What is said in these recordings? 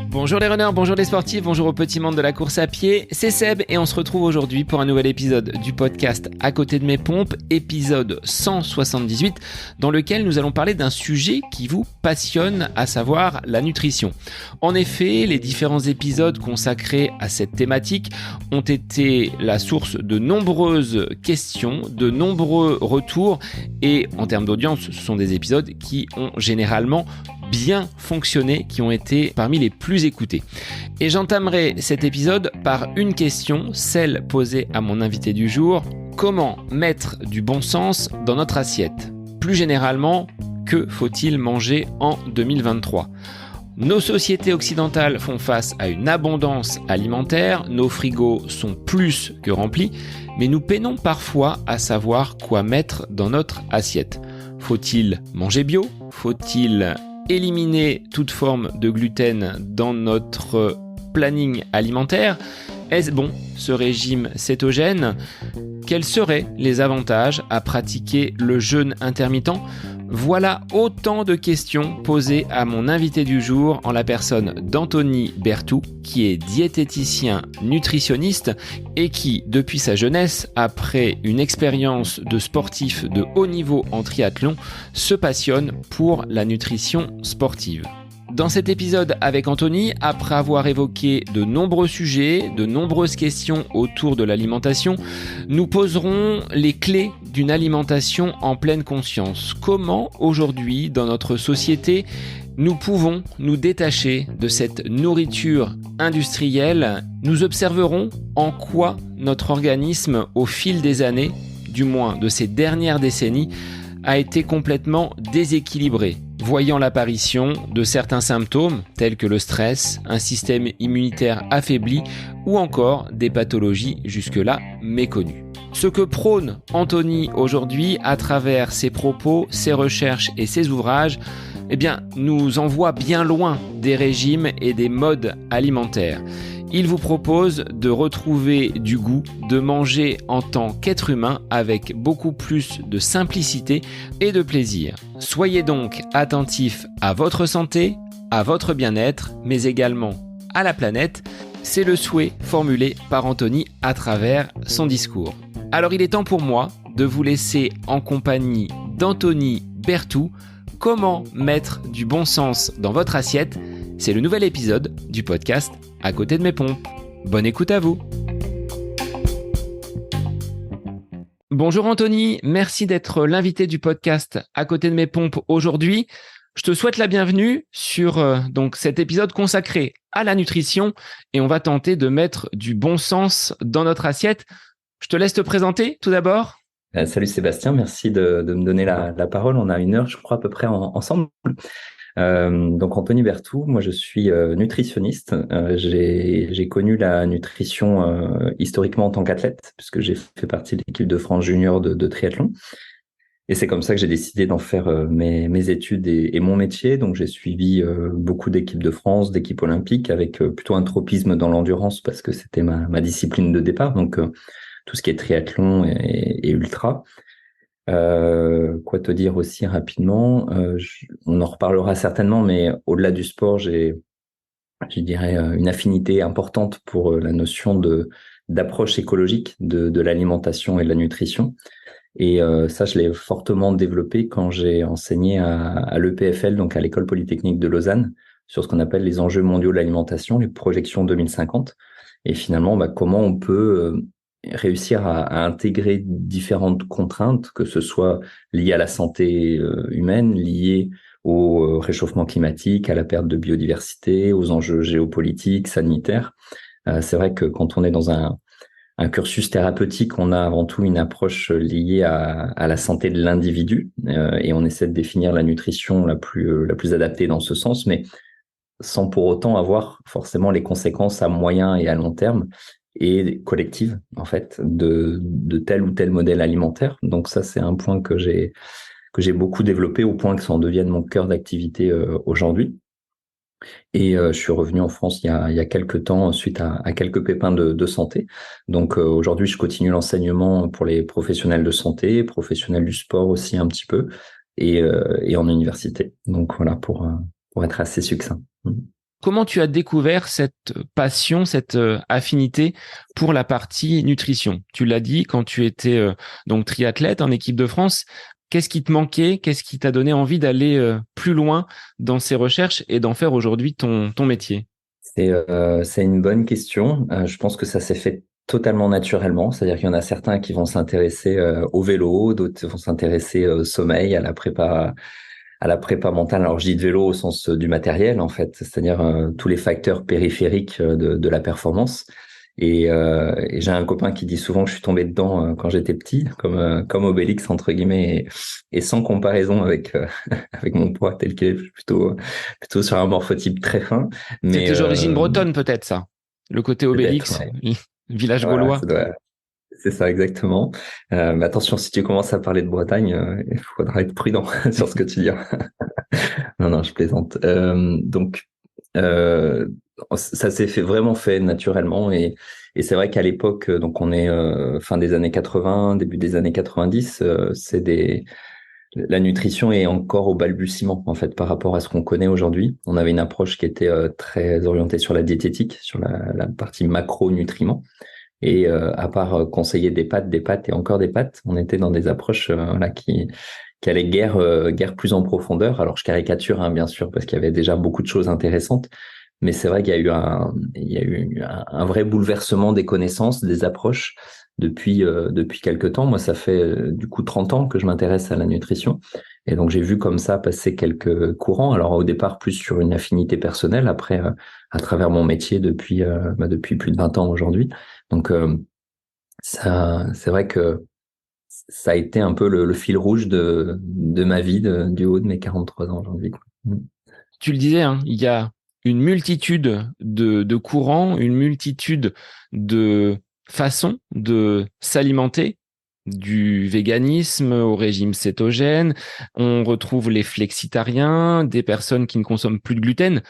Bonjour les runners, bonjour les sportifs, bonjour au petit monde de la course à pied, c'est Seb et on se retrouve aujourd'hui pour un nouvel épisode du podcast À côté de mes pompes, épisode 178, dans lequel nous allons parler d'un sujet qui vous passionne, à savoir la nutrition. En effet, les différents épisodes consacrés à cette thématique ont été la source de nombreuses questions, de nombreux retours et en termes d'audience, ce sont des épisodes qui ont généralement bien fonctionné, qui ont été parmi les plus écoutés. Et j'entamerai cet épisode par une question, celle posée à mon invité du jour. Comment mettre du bon sens dans notre assiette ? Plus généralement, que faut-il manger en 2023 ? Nos sociétés occidentales font face à une abondance alimentaire, nos frigos sont plus que remplis, mais nous peinons parfois à savoir quoi mettre dans notre assiette. Faut-il manger bio ? Faut-il éliminer toute forme de gluten dans notre planning alimentaire ? Est-ce bon ce régime cétogène ? Quels seraient les avantages à pratiquer le jeûne intermittent ? Voilà autant de questions posées à mon invité du jour en la personne d'Anthony Berthoud, qui est diététicien nutritionniste et qui, depuis sa jeunesse, après une expérience de sportif de haut niveau en triathlon, se passionne pour la nutrition sportive. Dans cet épisode avec Anthony, après avoir évoqué de nombreux sujets, de nombreuses questions autour de l'alimentation, nous poserons les clés d'une alimentation en pleine conscience. Comment aujourd'hui, dans notre société, nous pouvons nous détacher de cette nourriture industrielle ? Nous observerons en quoi notre organisme, au fil des années, du moins de ces dernières décennies, a été complètement déséquilibré, voyant l'apparition de certains symptômes tels que le stress, un système immunitaire affaibli ou encore des pathologies jusque-là méconnues. Ce que prône Anthony aujourd'hui à travers ses propos, ses recherches et ses ouvrages, nous envoie bien loin des régimes et des modes alimentaires. Il vous propose de retrouver du goût, de manger en tant qu'être humain avec beaucoup plus de simplicité et de plaisir. Soyez donc attentifs à votre santé, à votre bien-être, mais également à la planète. C'est le souhait formulé par Anthony à travers son discours. Alors il est temps pour moi de vous laisser en compagnie d'Anthony Berthoud. Comment mettre du bon sens dans votre assiette ? C'est le nouvel épisode du podcast À côté de mes pompes. Bonne écoute à vous. Bonjour Anthony, merci d'être l'invité du podcast À côté de mes pompes aujourd'hui. Je te souhaite la bienvenue sur cet épisode consacré à la nutrition et on va tenter de mettre du bon sens dans notre assiette. Je te laisse te présenter tout d'abord. Salut Sébastien, merci de me donner la parole. On a 1 heure, je crois, à peu près ensemble. Donc Anthony Berthoud, moi je suis nutritionniste. J'ai connu la nutrition historiquement en tant qu'athlète, puisque j'ai fait partie de l'équipe de France junior de triathlon. Et c'est comme ça que j'ai décidé d'en faire mes études et mon métier. Donc j'ai suivi beaucoup d'équipes de France, d'équipes olympiques, avec plutôt un tropisme dans l'endurance, parce que c'était ma discipline de départ. Donc tout ce qui est triathlon et ultra. Quoi te dire aussi rapidement, on en reparlera certainement, mais au-delà du sport, je dirais une affinité importante pour la notion d'approche écologique de l'alimentation et de la nutrition. Et ça, je l'ai fortement développé quand j'ai enseigné à l'EPFL, donc à l'École Polytechnique de Lausanne, sur ce qu'on appelle les enjeux mondiaux de l'alimentation, les projections 2050. Et finalement, comment on peut réussir à intégrer différentes contraintes, que ce soit liées à la santé humaine, liées au réchauffement climatique, à la perte de biodiversité, aux enjeux géopolitiques, sanitaires. C'est vrai que quand on est dans un cursus thérapeutique, on a avant tout une approche liée à la santé de l'individu et on essaie de définir la nutrition la plus adaptée dans ce sens, mais sans pour autant avoir forcément les conséquences à moyen et à long terme et collectives, en fait, de tel ou tel modèle alimentaire. Donc ça, c'est un point que j'ai beaucoup développé au point que ça en devienne mon cœur d'activité aujourd'hui. Et je suis revenu en France il y a quelques temps suite à quelques pépins de santé. Donc aujourd'hui, je continue l'enseignement pour les professionnels de santé, professionnels du sport aussi un petit peu, et en université. Donc voilà, pour être assez succinct. Comment tu as découvert cette passion, cette affinité pour la partie nutrition? Tu l'as dit quand tu étais donc triathlète en équipe de France. Qu'est-ce qui te manquait? Qu'est-ce qui t'a donné envie d'aller plus loin dans ces recherches et d'en faire aujourd'hui ton métier? C'est une bonne question. Je pense que ça s'est fait totalement naturellement. C'est-à-dire qu'il y en a certains qui vont s'intéresser au vélo, d'autres vont s'intéresser au sommeil, à la prépa mentale. Alors je dis de vélo au sens du matériel en fait, c'est-à-dire tous les facteurs périphériques de la performance. Et j'ai un copain qui dit souvent que je suis tombé dedans quand j'étais petit, comme Obélix entre guillemets, et sans comparaison avec avec mon poids tel qu'il est, je suis plutôt sur un morphotype très fin. C'est Mais tes origines bretonnes peut-être ça, le côté peut-être, Obélix, ouais. village Voilà, gaulois. c'est ça exactement. Mais attention, si tu commences à parler de Bretagne, il faudra être prudent sur ce que tu dis. Non, non, je plaisante. Euh, Ça s'est vraiment fait naturellement et c'est vrai qu'à l'époque, donc on est fin des années 80, début des années 90, la nutrition est encore au balbutiement en fait par rapport à ce qu'on connaît aujourd'hui. On avait une approche qui était très orientée sur la diététique, sur la partie macronutriments. Et à part conseiller des pâtes et encore des pâtes, on était dans des approches là qui allaient guère plus en profondeur. Alors je caricature hein, bien sûr parce qu'il y avait déjà beaucoup de choses intéressantes, mais c'est vrai qu'il y a eu un vrai bouleversement des connaissances, des approches depuis quelque temps. Moi, ça fait du coup 30 ans que je m'intéresse à la nutrition. Et donc, j'ai vu comme ça passer quelques courants. Alors, au départ, plus sur une affinité personnelle, après, à travers mon métier depuis plus de 20 ans aujourd'hui. Donc, c'est vrai que ça a été un peu le fil rouge de ma vie du haut de mes 43 ans aujourd'hui, quoi. Tu le disais, hein, il y a une multitude de courants, une multitude de façons de s'alimenter, du véganisme au régime cétogène. On retrouve les flexitariens, des personnes qui ne consomment plus de gluten.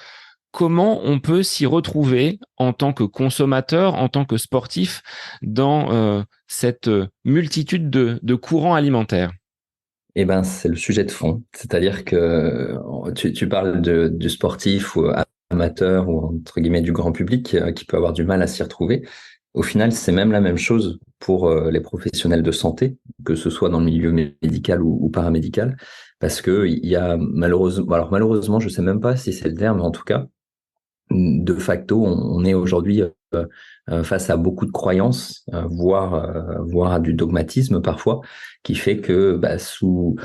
Comment on peut s'y retrouver en tant que consommateur, en tant que sportif, dans cette multitude de courants alimentaires? Eh ben, c'est le sujet de fond. C'est-à-dire que tu parles du sportif ou amateur ou entre guillemets du grand public qui peut avoir du mal à s'y retrouver. Au final, c'est même la même chose pour les professionnels de santé, que ce soit dans le milieu médical ou paramédical, parce que il y a malheureusement, alors malheureusement, je sais même pas si c'est le terme, mais en tout cas, de facto, on est aujourd'hui face à beaucoup de croyances, voire à du dogmatisme parfois, qui fait que sous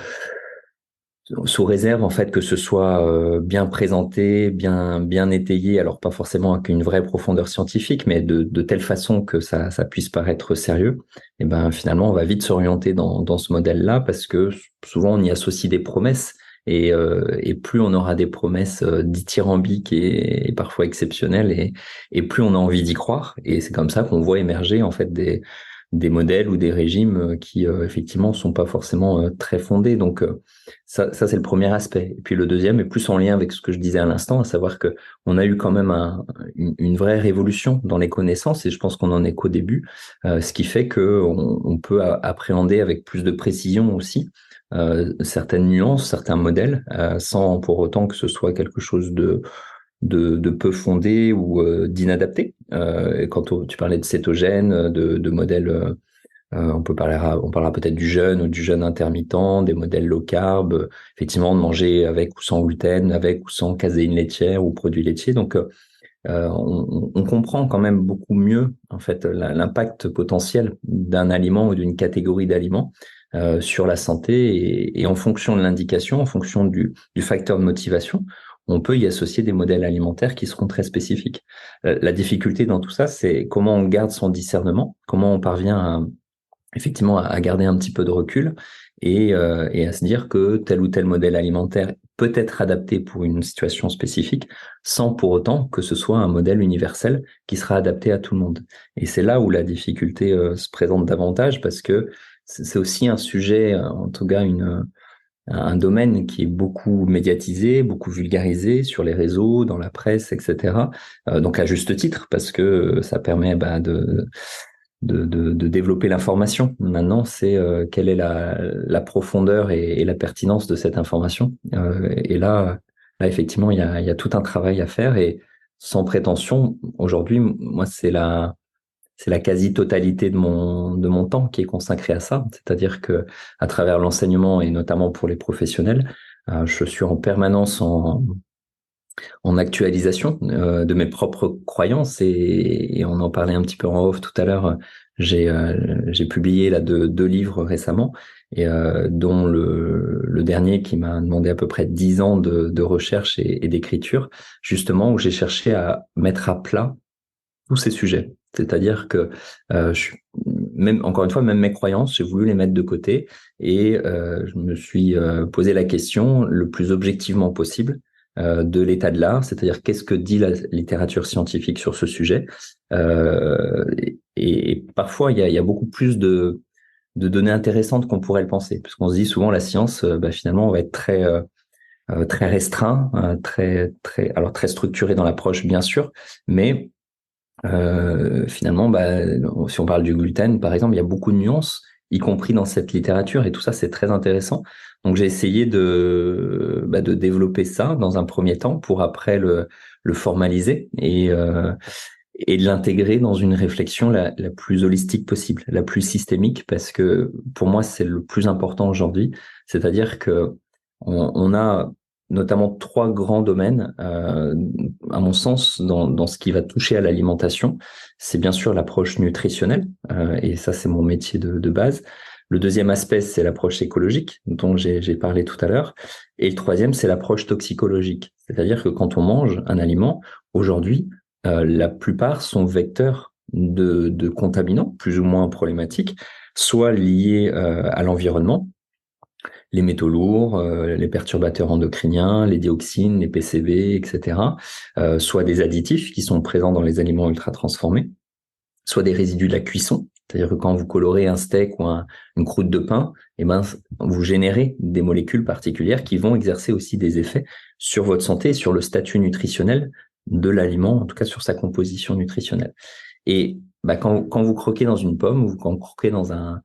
réserve en fait que ce soit bien présenté, bien étayé, alors pas forcément avec une vraie profondeur scientifique, mais de telle façon que ça puisse paraître sérieux, et ben finalement on va vite s'orienter dans ce modèle-là parce que souvent on y associe des promesses. Et plus on aura des promesses dithyrambiques et parfois exceptionnelles, et plus on a envie d'y croire. Et c'est comme ça qu'on voit émerger en fait des modèles ou des régimes qui effectivement sont pas forcément très fondés. Donc ça c'est le premier aspect. Et puis le deuxième est plus en lien avec ce que je disais à l'instant, à savoir que on a eu quand même une vraie révolution dans les connaissances, et je pense qu'on en est qu'au début, ce qui fait que on peut appréhender avec plus de précision aussi certaines nuances, certains modèles, sans pour autant que ce soit quelque chose de peu fondé ou d'inadapté. Et tu parlais de cétogène, de modèles, on parlera peut-être du jeûne ou du jeûne intermittent, des modèles low carb, effectivement de manger avec ou sans gluten, avec ou sans caséine laitière ou produits laitiers. Donc on comprend quand même beaucoup mieux en fait l'impact potentiel d'un aliment ou d'une catégorie d'aliments sur la santé, et en fonction de l'indication, en fonction du facteur de motivation, on peut y associer des modèles alimentaires qui seront très spécifiques. La difficulté dans tout ça, c'est comment on garde son discernement, comment on parvient effectivement à garder un petit peu de recul et à se dire que tel ou tel modèle alimentaire peut être adapté pour une situation spécifique sans pour autant que ce soit un modèle universel qui sera adapté à tout le monde. Et c'est là où la difficulté se présente davantage parce que c'est aussi un sujet, en tout cas un domaine qui est beaucoup médiatisé, beaucoup vulgarisé sur les réseaux, dans la presse, etc. Donc à juste titre parce que ça permet de développer l'information. Maintenant, c'est quelle est la profondeur et la pertinence de cette information. Et là, effectivement, il y a tout un travail à faire et sans prétention, aujourd'hui, moi, c'est la quasi-totalité de mon temps qui est consacré à ça. C'est-à-dire que à travers l'enseignement et notamment pour les professionnels, je suis en permanence en actualisation de mes propres croyances et on en parlait un petit peu en off tout à l'heure. J'ai publié là deux livres récemment et dont le dernier qui m'a demandé à peu près 10 ans de recherche et d'écriture, justement où j'ai cherché à mettre à plat tous ces sujets. C'est-à-dire que même encore une fois, même mes croyances, j'ai voulu les mettre de côté et je me suis posé la question le plus objectivement possible de l'état de l'art, c'est-à-dire qu'est-ce que dit la littérature scientifique sur ce sujet. Et parfois, il y a beaucoup plus de données intéressantes qu'on pourrait le penser, parce qu'on se dit souvent la science, finalement, on va être très restreint, alors très structuré dans l'approche, bien sûr, mais finalement, si on parle du gluten, par exemple, il y a beaucoup de nuances, y compris dans cette littérature, et tout ça, c'est très intéressant. Donc, j'ai essayé de développer ça dans un premier temps pour après le formaliser et de l'intégrer dans une réflexion la plus holistique possible, la plus systémique, parce que pour moi, c'est le plus important aujourd'hui. C'est-à-dire que on a notamment trois grands domaines, à mon sens, dans ce qui va toucher à l'alimentation. C'est bien sûr l'approche nutritionnelle, et ça, c'est mon métier de base. Le deuxième aspect, c'est l'approche écologique, dont j'ai parlé tout à l'heure. Et le troisième, c'est l'approche toxicologique. C'est-à-dire que quand on mange un aliment, aujourd'hui, la plupart sont vecteurs de contaminants, plus ou moins problématiques, soit liés à l'environnement, les métaux lourds, les perturbateurs endocriniens, les dioxines, les PCB, etc., soit des additifs qui sont présents dans les aliments ultra transformés, soit des résidus de la cuisson. C'est-à-dire que quand vous colorez un steak ou une croûte de pain, vous générez des molécules particulières qui vont exercer aussi des effets sur votre santé et sur le statut nutritionnel de l'aliment, en tout cas sur sa composition nutritionnelle. Et quand vous croquez dans une pomme ou quand vous croquez dans un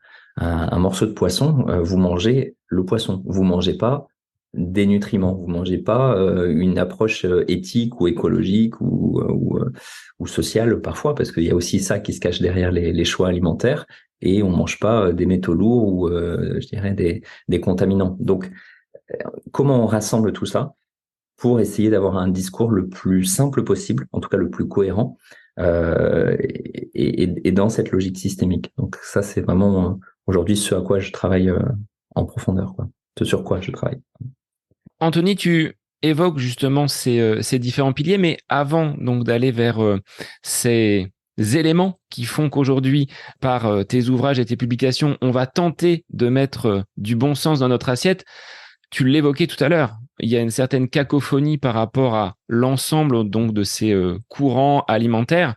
morceau de poisson, vous mangez le poisson. Vous mangez pas des nutriments. Vous mangez pas une approche éthique ou écologique ou sociale parfois, parce qu'il y a aussi ça qui se cache derrière les choix alimentaires. Et on mange pas des métaux lourds ou je dirais des contaminants. Donc, comment on rassemble tout ça pour essayer d'avoir un discours le plus simple possible, en tout cas le plus cohérent, et dans cette logique systémique. Donc ça, c'est vraiment aujourd'hui ce à quoi je travaille en profondeur, quoi. Ce sur quoi je travaille. Anthony, tu évoques justement ces différents piliers, mais avant donc d'aller vers ces éléments qui font qu'aujourd'hui, par tes ouvrages et tes publications, on va tenter de mettre du bon sens dans notre assiette, tu l'évoquais tout à l'heure, il y a une certaine cacophonie par rapport à l'ensemble donc de ces courants alimentaires.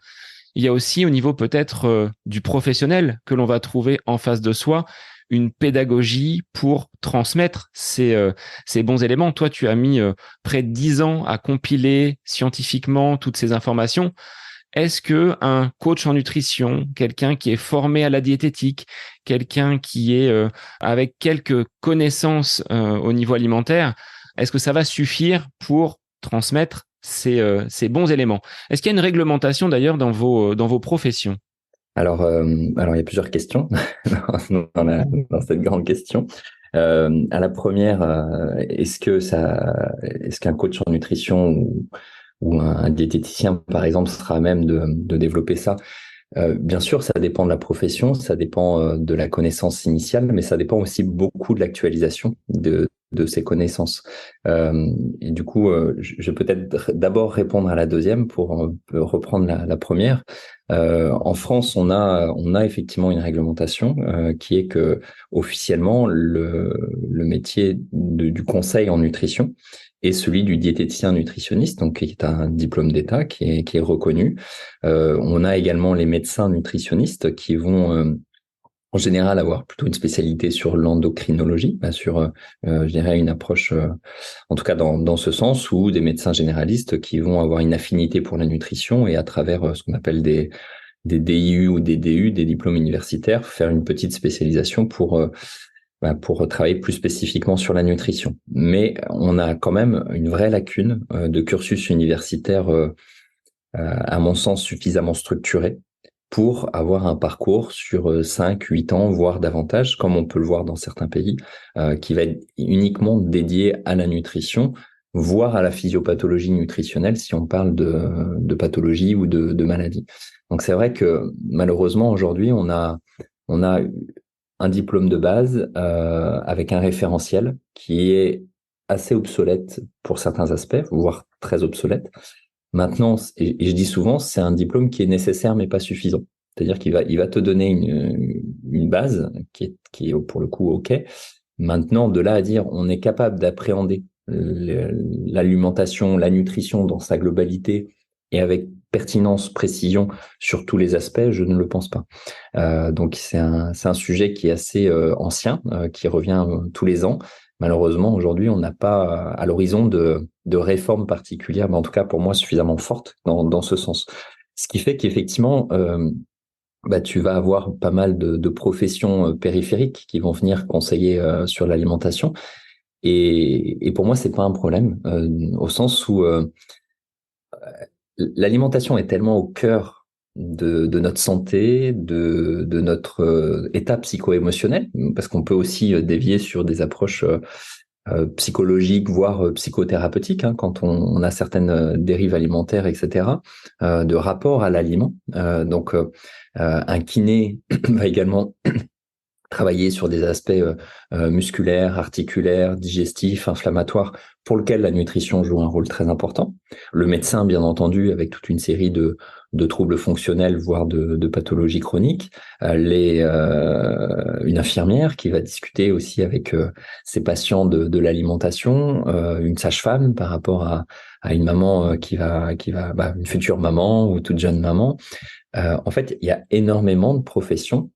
Il y a aussi au niveau peut-être du professionnel que l'on va trouver en face de soi une pédagogie pour transmettre ces bons éléments. Toi, tu as mis près de 10 ans à compiler scientifiquement toutes ces informations. Est-ce que un coach en nutrition, quelqu'un qui est formé à la diététique, quelqu'un qui est avec quelques connaissances au niveau alimentaire, est-ce que ça va suffire pour transmettre ces bons éléments? Est-ce qu'il y a une réglementation d'ailleurs dans vos professions? Alors, il y a plusieurs questions dans cette grande question. À la première, est-ce qu'un coach en nutrition ou un diététicien, par exemple, sera à même de développer ça? Bien sûr, ça dépend de la profession, ça dépend de la connaissance initiale, mais ça dépend aussi beaucoup de l'actualisation de ces connaissances. Et du coup, je vais peut-être d'abord répondre à la deuxième pour reprendre la première. En France, on a effectivement une réglementation qui est que officiellement le métier du conseil en nutrition est celui du diététicien nutritionniste, donc qui est un diplôme d'État qui est reconnu. On a également les médecins nutritionnistes qui vont en général avoir plutôt une spécialité sur l'endocrinologie, sur je dirais une approche en tout cas dans ce sens, ou des médecins généralistes qui vont avoir une affinité pour la nutrition et à travers ce qu'on appelle des des DIU ou des DU, des diplômes universitaires, faire une petite spécialisation pour travailler plus spécifiquement sur la nutrition. Mais on a quand même une vraie lacune de cursus universitaire, à mon sens, suffisamment structuré pour avoir un parcours sur 5, 8 ans, voire davantage, comme on peut le voir dans certains pays, qui va être uniquement dédié à la nutrition, voire à la physiopathologie nutritionnelle, si on parle de pathologie ou de maladie. Donc c'est vrai que malheureusement, aujourd'hui, on a un diplôme de base avec un référentiel qui est assez obsolète pour certains aspects, voire très obsolète. Maintenant, et je dis souvent, c'est un diplôme qui est nécessaire mais pas suffisant. C'est-à-dire il va te donner une base qui est pour le coup OK. Maintenant, de là à dire on est capable d'appréhender l'alimentation, la nutrition dans sa globalité et avec pertinence, précision sur tous les aspects, je ne le pense pas. Donc c'est un sujet qui est assez ancien, qui revient tous les ans. Malheureusement, aujourd'hui, on n'a pas à l'horizon de réformes particulières, mais en tout cas pour moi suffisamment fortes dans ce sens. Ce qui fait qu'effectivement, tu vas avoir pas mal de professions périphériques qui vont venir conseiller sur l'alimentation. Et pour moi, c'est pas un problème, au sens où l'alimentation est tellement au cœur de notre santé, de notre état psycho-émotionnel, parce qu'on peut aussi dévier sur des approches psychologiques, voire psychothérapeutiques, hein, quand on a certaines dérives alimentaires, etc., de rapport à l'aliment. Donc, un kiné va également travailler sur des aspects musculaires, articulaires, digestifs, inflammatoires, pour lequel la nutrition joue un rôle très important. Le médecin, bien entendu, avec toute une série de troubles fonctionnels, voire de pathologies chroniques. Une infirmière qui va discuter aussi avec ses patients de l'alimentation, une sage-femme par rapport à une maman une future maman ou toute jeune maman. En fait, il y a énormément de professions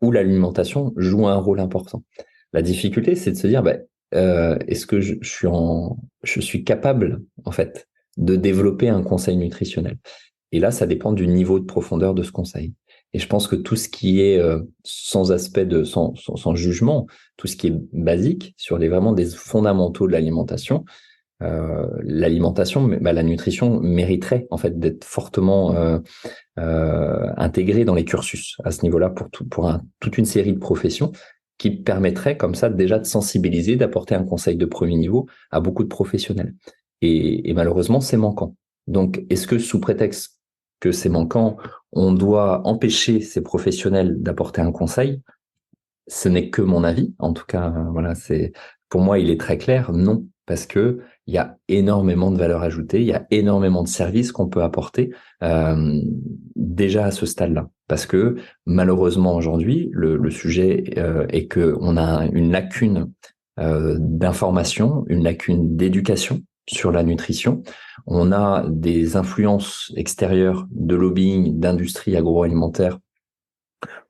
où l'alimentation joue un rôle important. La difficulté, c'est de se dire, est-ce que je suis capable, en fait, de développer un conseil nutritionnel? Et là, ça dépend du niveau de profondeur de ce conseil. Et je pense que tout ce qui est sans jugement, tout ce qui est basique sur vraiment des fondamentaux de l'alimentation, la nutrition mériterait en fait d'être fortement intégrée dans les cursus à ce niveau-là pour toute une série de professions qui permettrait comme ça déjà de sensibiliser, d'apporter un conseil de premier niveau à beaucoup de professionnels. Et malheureusement, c'est manquant. Donc, est-ce que sous prétexte que c'est manquant, on doit empêcher ces professionnels d'apporter un conseil? Ce n'est que mon avis. En tout cas, voilà, pour moi, il est très clair, non, parce que il y a énormément de valeur ajoutée, il y a énormément de services qu'on peut apporter déjà à ce stade-là. Parce que malheureusement aujourd'hui, le sujet est que on a une lacune d'information, une lacune d'éducation sur la nutrition. On a des influences extérieures de lobbying, d'industrie agroalimentaire,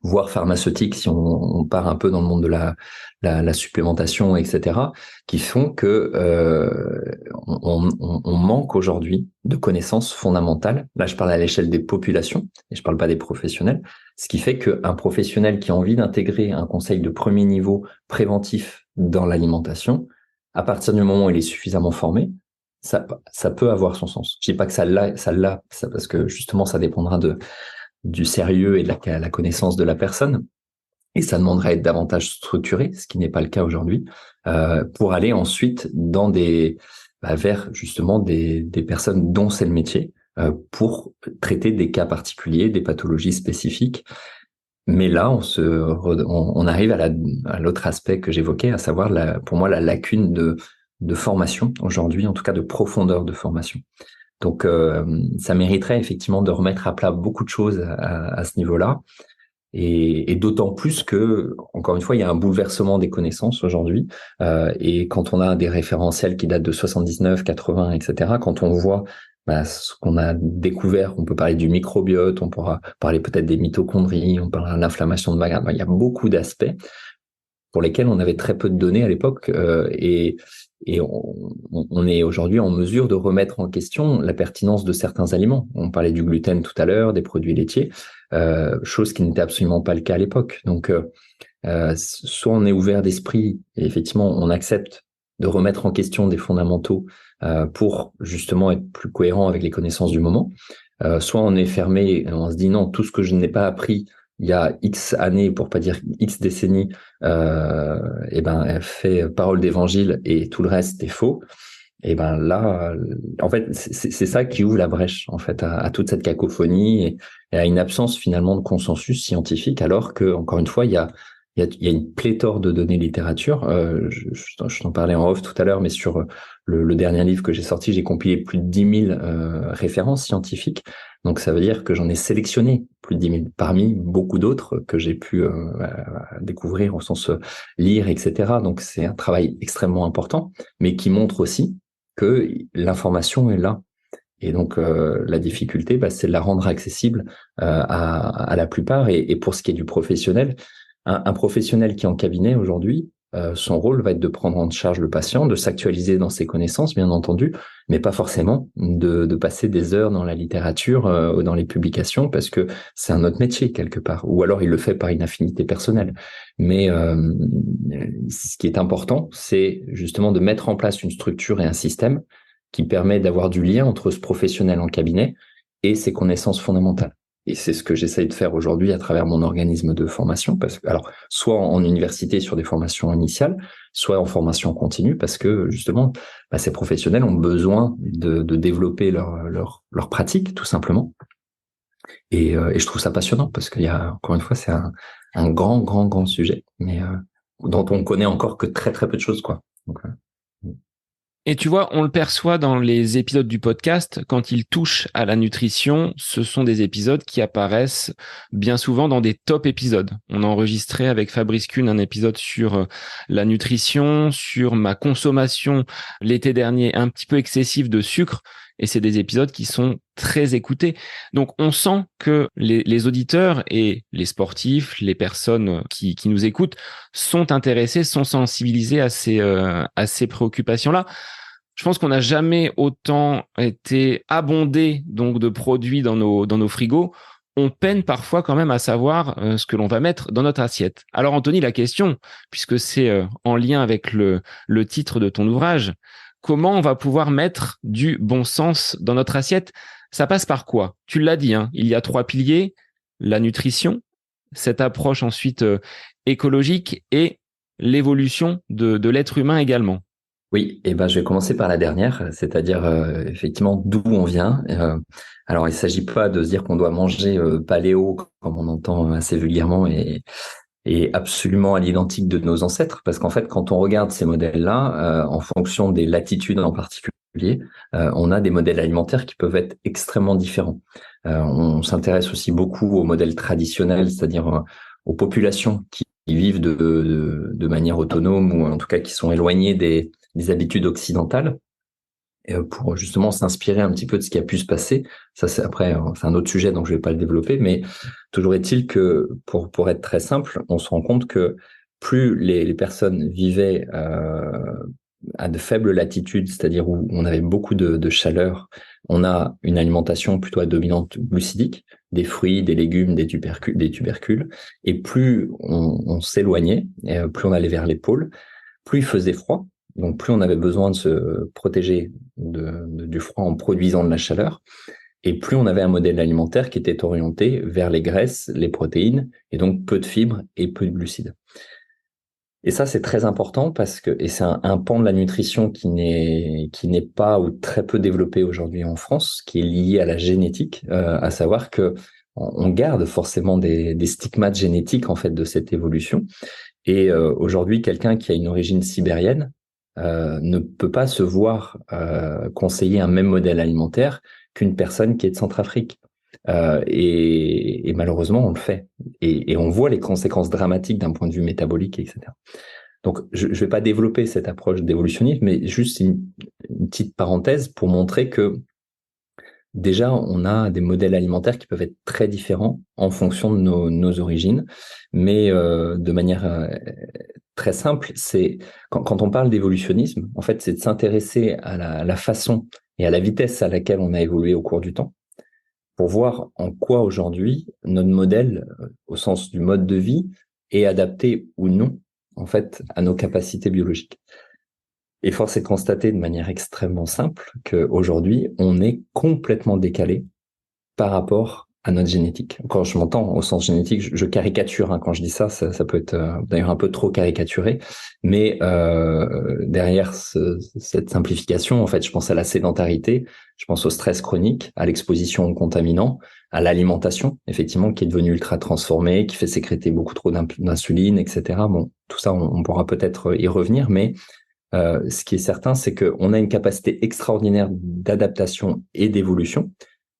voire pharmaceutique, si on part un peu dans le monde de la supplémentation, etc., qui font que on manque aujourd'hui de connaissances fondamentales. Là, je parle à l'échelle des populations et je parle pas des professionnels. Ce qui fait qu'un professionnel qui a envie d'intégrer un conseil de premier niveau préventif dans l'alimentation, à partir du moment où il est suffisamment formé, ça peut avoir son sens. Je dis pas que ça l'a, parce que justement, ça dépendra du sérieux et de la connaissance de la personne. Et ça demanderait à être davantage structuré, ce qui n'est pas le cas aujourd'hui, pour aller ensuite vers justement des personnes dont c'est le métier, pour traiter des cas particuliers, des pathologies spécifiques. Mais là, on arrive à l'autre aspect que j'évoquais, à savoir pour moi la lacune de formation aujourd'hui, en tout cas de profondeur de formation. Donc, ça mériterait effectivement de remettre à plat beaucoup de choses à ce niveau-là. Et d'autant plus que, encore une fois, il y a un bouleversement des connaissances aujourd'hui. Et quand on a des référentiels qui datent de 79, 80, etc., quand on voit ce qu'on a découvert, on peut parler du microbiote, on pourra parler peut-être des mitochondries, on parlera de l'inflammation de Maillard. Il y a beaucoup d'aspects pour lesquels on avait très peu de données à l'époque. Et et on est aujourd'hui en mesure de remettre en question la pertinence de certains aliments. On parlait du gluten tout à l'heure, des produits laitiers, chose qui n'était absolument pas le cas à l'époque. Donc, soit on est ouvert d'esprit et effectivement on accepte de remettre en question des fondamentaux pour justement être plus cohérent avec les connaissances du moment, soit on est fermé et on se dit non, tout ce que je n'ai pas appris il y a X années, pour pas dire X décennies, et ben fait parole d'évangile et tout le reste est faux. Et ben là, en fait, c'est ça qui ouvre la brèche en fait à toute cette cacophonie et à une absence finalement de consensus scientifique, alors que encore une fois, il y a une pléthore de données littérature. Je t'en parlais en off tout à l'heure, mais sur le dernier livre que j'ai sorti, j'ai compilé plus de 10 000 références scientifiques. Donc ça veut dire que j'en ai sélectionné plus de 10 000 parmi beaucoup d'autres que j'ai pu découvrir au sens lire, etc. Donc c'est un travail extrêmement important, mais qui montre aussi que l'information est là. Et donc la difficulté, c'est de la rendre accessible à la plupart. Et pour ce qui est du professionnel, un professionnel qui est en cabinet aujourd'hui, son rôle va être de prendre en charge le patient, de s'actualiser dans ses connaissances, bien entendu, mais pas forcément de passer des heures dans la littérature ou dans les publications, parce que c'est un autre métier quelque part, ou alors il le fait par une affinité personnelle. Mais ce qui est important, c'est justement de mettre en place une structure et un système qui permet d'avoir du lien entre ce professionnel en cabinet et ses connaissances fondamentales. Et c'est ce que j'essaye de faire aujourd'hui à travers mon organisme de formation, parce que, alors, soit en université sur des formations initiales, soit en formation continue, parce que justement, ces professionnels ont besoin de développer leur pratique, tout simplement. Et je trouve ça passionnant, parce qu'il y a, encore une fois, c'est un grand sujet, mais dont on connaît encore que très très peu de choses, quoi. Donc, Et tu vois, on le perçoit dans les épisodes du podcast, quand ils touchent à la nutrition, ce sont des épisodes qui apparaissent bien souvent dans des top épisodes. On a enregistré avec Fabrice Kuhn un épisode sur la nutrition, sur ma consommation l'été dernier un petit peu excessive de sucre, et c'est des épisodes qui sont très écoutés. Donc on sent que les auditeurs et les sportifs, les personnes qui nous écoutent sont intéressés, sont sensibilisés à ces préoccupations-là. Je pense qu'on n'a jamais autant été abondé donc de produits dans nos frigos. On peine parfois quand même à savoir ce que l'on va mettre dans notre assiette. Alors Anthony, la question, puisque c'est en lien avec le titre de ton ouvrage, comment on va pouvoir mettre du bon sens dans notre assiette? Ça passe par quoi? Tu l'as dit, hein, il y a 3 piliers, la nutrition, cette approche ensuite écologique et l'évolution de l'être humain également. oui, et je vais commencer par la dernière, c'est-à-dire effectivement d'où on vient. Alors, il s'agit pas de se dire qu'on doit manger paléo comme on entend assez vulgairement et absolument à l'identique de nos ancêtres, parce qu'en fait, quand on regarde ces modèles-là, en fonction des latitudes en particulier, on a des modèles alimentaires qui peuvent être extrêmement différents. On s'intéresse aussi beaucoup aux modèles traditionnels, c'est-à-dire aux populations qui vivent de manière autonome ou en tout cas qui sont éloignées des habitudes occidentales, pour justement s'inspirer un petit peu de ce qui a pu se passer. Ça, c'est après, c'est un autre sujet, donc je vais pas le développer, mais toujours est-il que, pour être très simple, on se rend compte que plus les personnes vivaient à de faibles latitudes, c'est-à-dire où on avait beaucoup de chaleur, on a une alimentation plutôt à dominante glucidique, des fruits, des légumes, des tubercules, et plus on s'éloignait, plus on allait vers les pôles, plus il faisait froid, donc plus on avait besoin de se protéger du froid en produisant de la chaleur, et plus on avait un modèle alimentaire qui était orienté vers les graisses, les protéines, et donc peu de fibres et peu de glucides. Et ça, c'est très important parce que, et c'est un pan de la nutrition qui n'est pas ou très peu développé aujourd'hui en France, qui est lié à la génétique, à savoir que on garde forcément des stigmates génétiques en fait de cette évolution. Et aujourd'hui, quelqu'un qui a une origine sibérienne ne peut pas se voir conseiller un même modèle alimentaire qu'une personne qui est de Centrafrique. Et malheureusement, on le fait. Et on voit les conséquences dramatiques d'un point de vue métabolique, etc. Donc, je ne vais pas développer cette approche d'évolutionnisme, mais juste une petite parenthèse pour montrer que déjà, on a des modèles alimentaires qui peuvent être très différents en fonction de nos origines, mais de manière très simple, c'est quand on parle d'évolutionnisme, en fait, c'est de s'intéresser à la façon et à la vitesse à laquelle on a évolué au cours du temps, pour voir en quoi aujourd'hui notre modèle, au sens du mode de vie, est adapté ou non, en fait, à nos capacités biologiques. Et force est de constater de manière extrêmement simple qu'aujourd'hui, on est complètement décalé par rapport à notre génétique. Quand je m'entends au sens génétique, je caricature, hein, quand je dis ça, ça peut être d'ailleurs un peu trop caricaturé, mais derrière cette simplification, en fait, je pense à la sédentarité, je pense au stress chronique, à l'exposition aux contaminants, à l'alimentation, effectivement, qui est devenue ultra transformée, qui fait sécréter beaucoup trop d'insuline, etc. Bon, tout ça, on pourra peut-être y revenir, mais ce qui est certain, c'est qu'on a une capacité extraordinaire d'adaptation et d'évolution.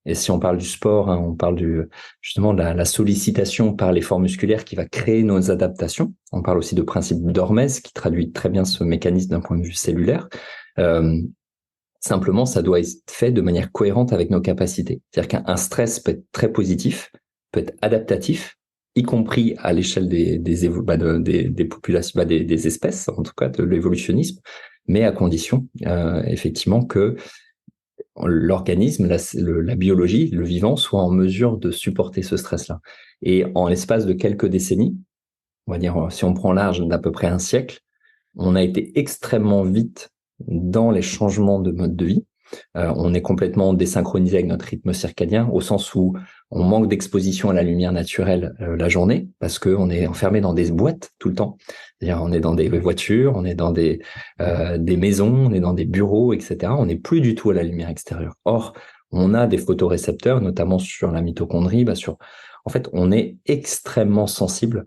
Et si on parle du sport, hein, on parle justement de la sollicitation par l'effort musculaire qui va créer nos adaptations. On parle aussi de principe d'Hormèse qui traduit très bien ce mécanisme d'un point de vue cellulaire. Simplement, ça doit être fait de manière cohérente avec nos capacités. C'est-à-dire qu'un stress peut être très positif, peut être adaptatif, y compris à l'échelle des populations, des espèces, en tout cas de l'évolutionnisme, mais à condition effectivement que l'organisme, la biologie, le vivant soit en mesure de supporter ce stress-là. Et en l'espace de quelques décennies, on va dire, si on prend large d'à peu près un siècle, on a été extrêmement vite dans les changements de mode de vie. On est complètement désynchronisé avec notre rythme circadien, au sens où on manque d'exposition à la lumière naturelle la journée, parce qu'on est enfermé dans des boîtes tout le temps. C'est-à-dire, on est dans des voitures, on est dans des maisons, on est dans des bureaux, etc. On n'est plus du tout à la lumière extérieure. Or, on a des photorécepteurs, notamment sur la mitochondrie. En fait, on est extrêmement sensible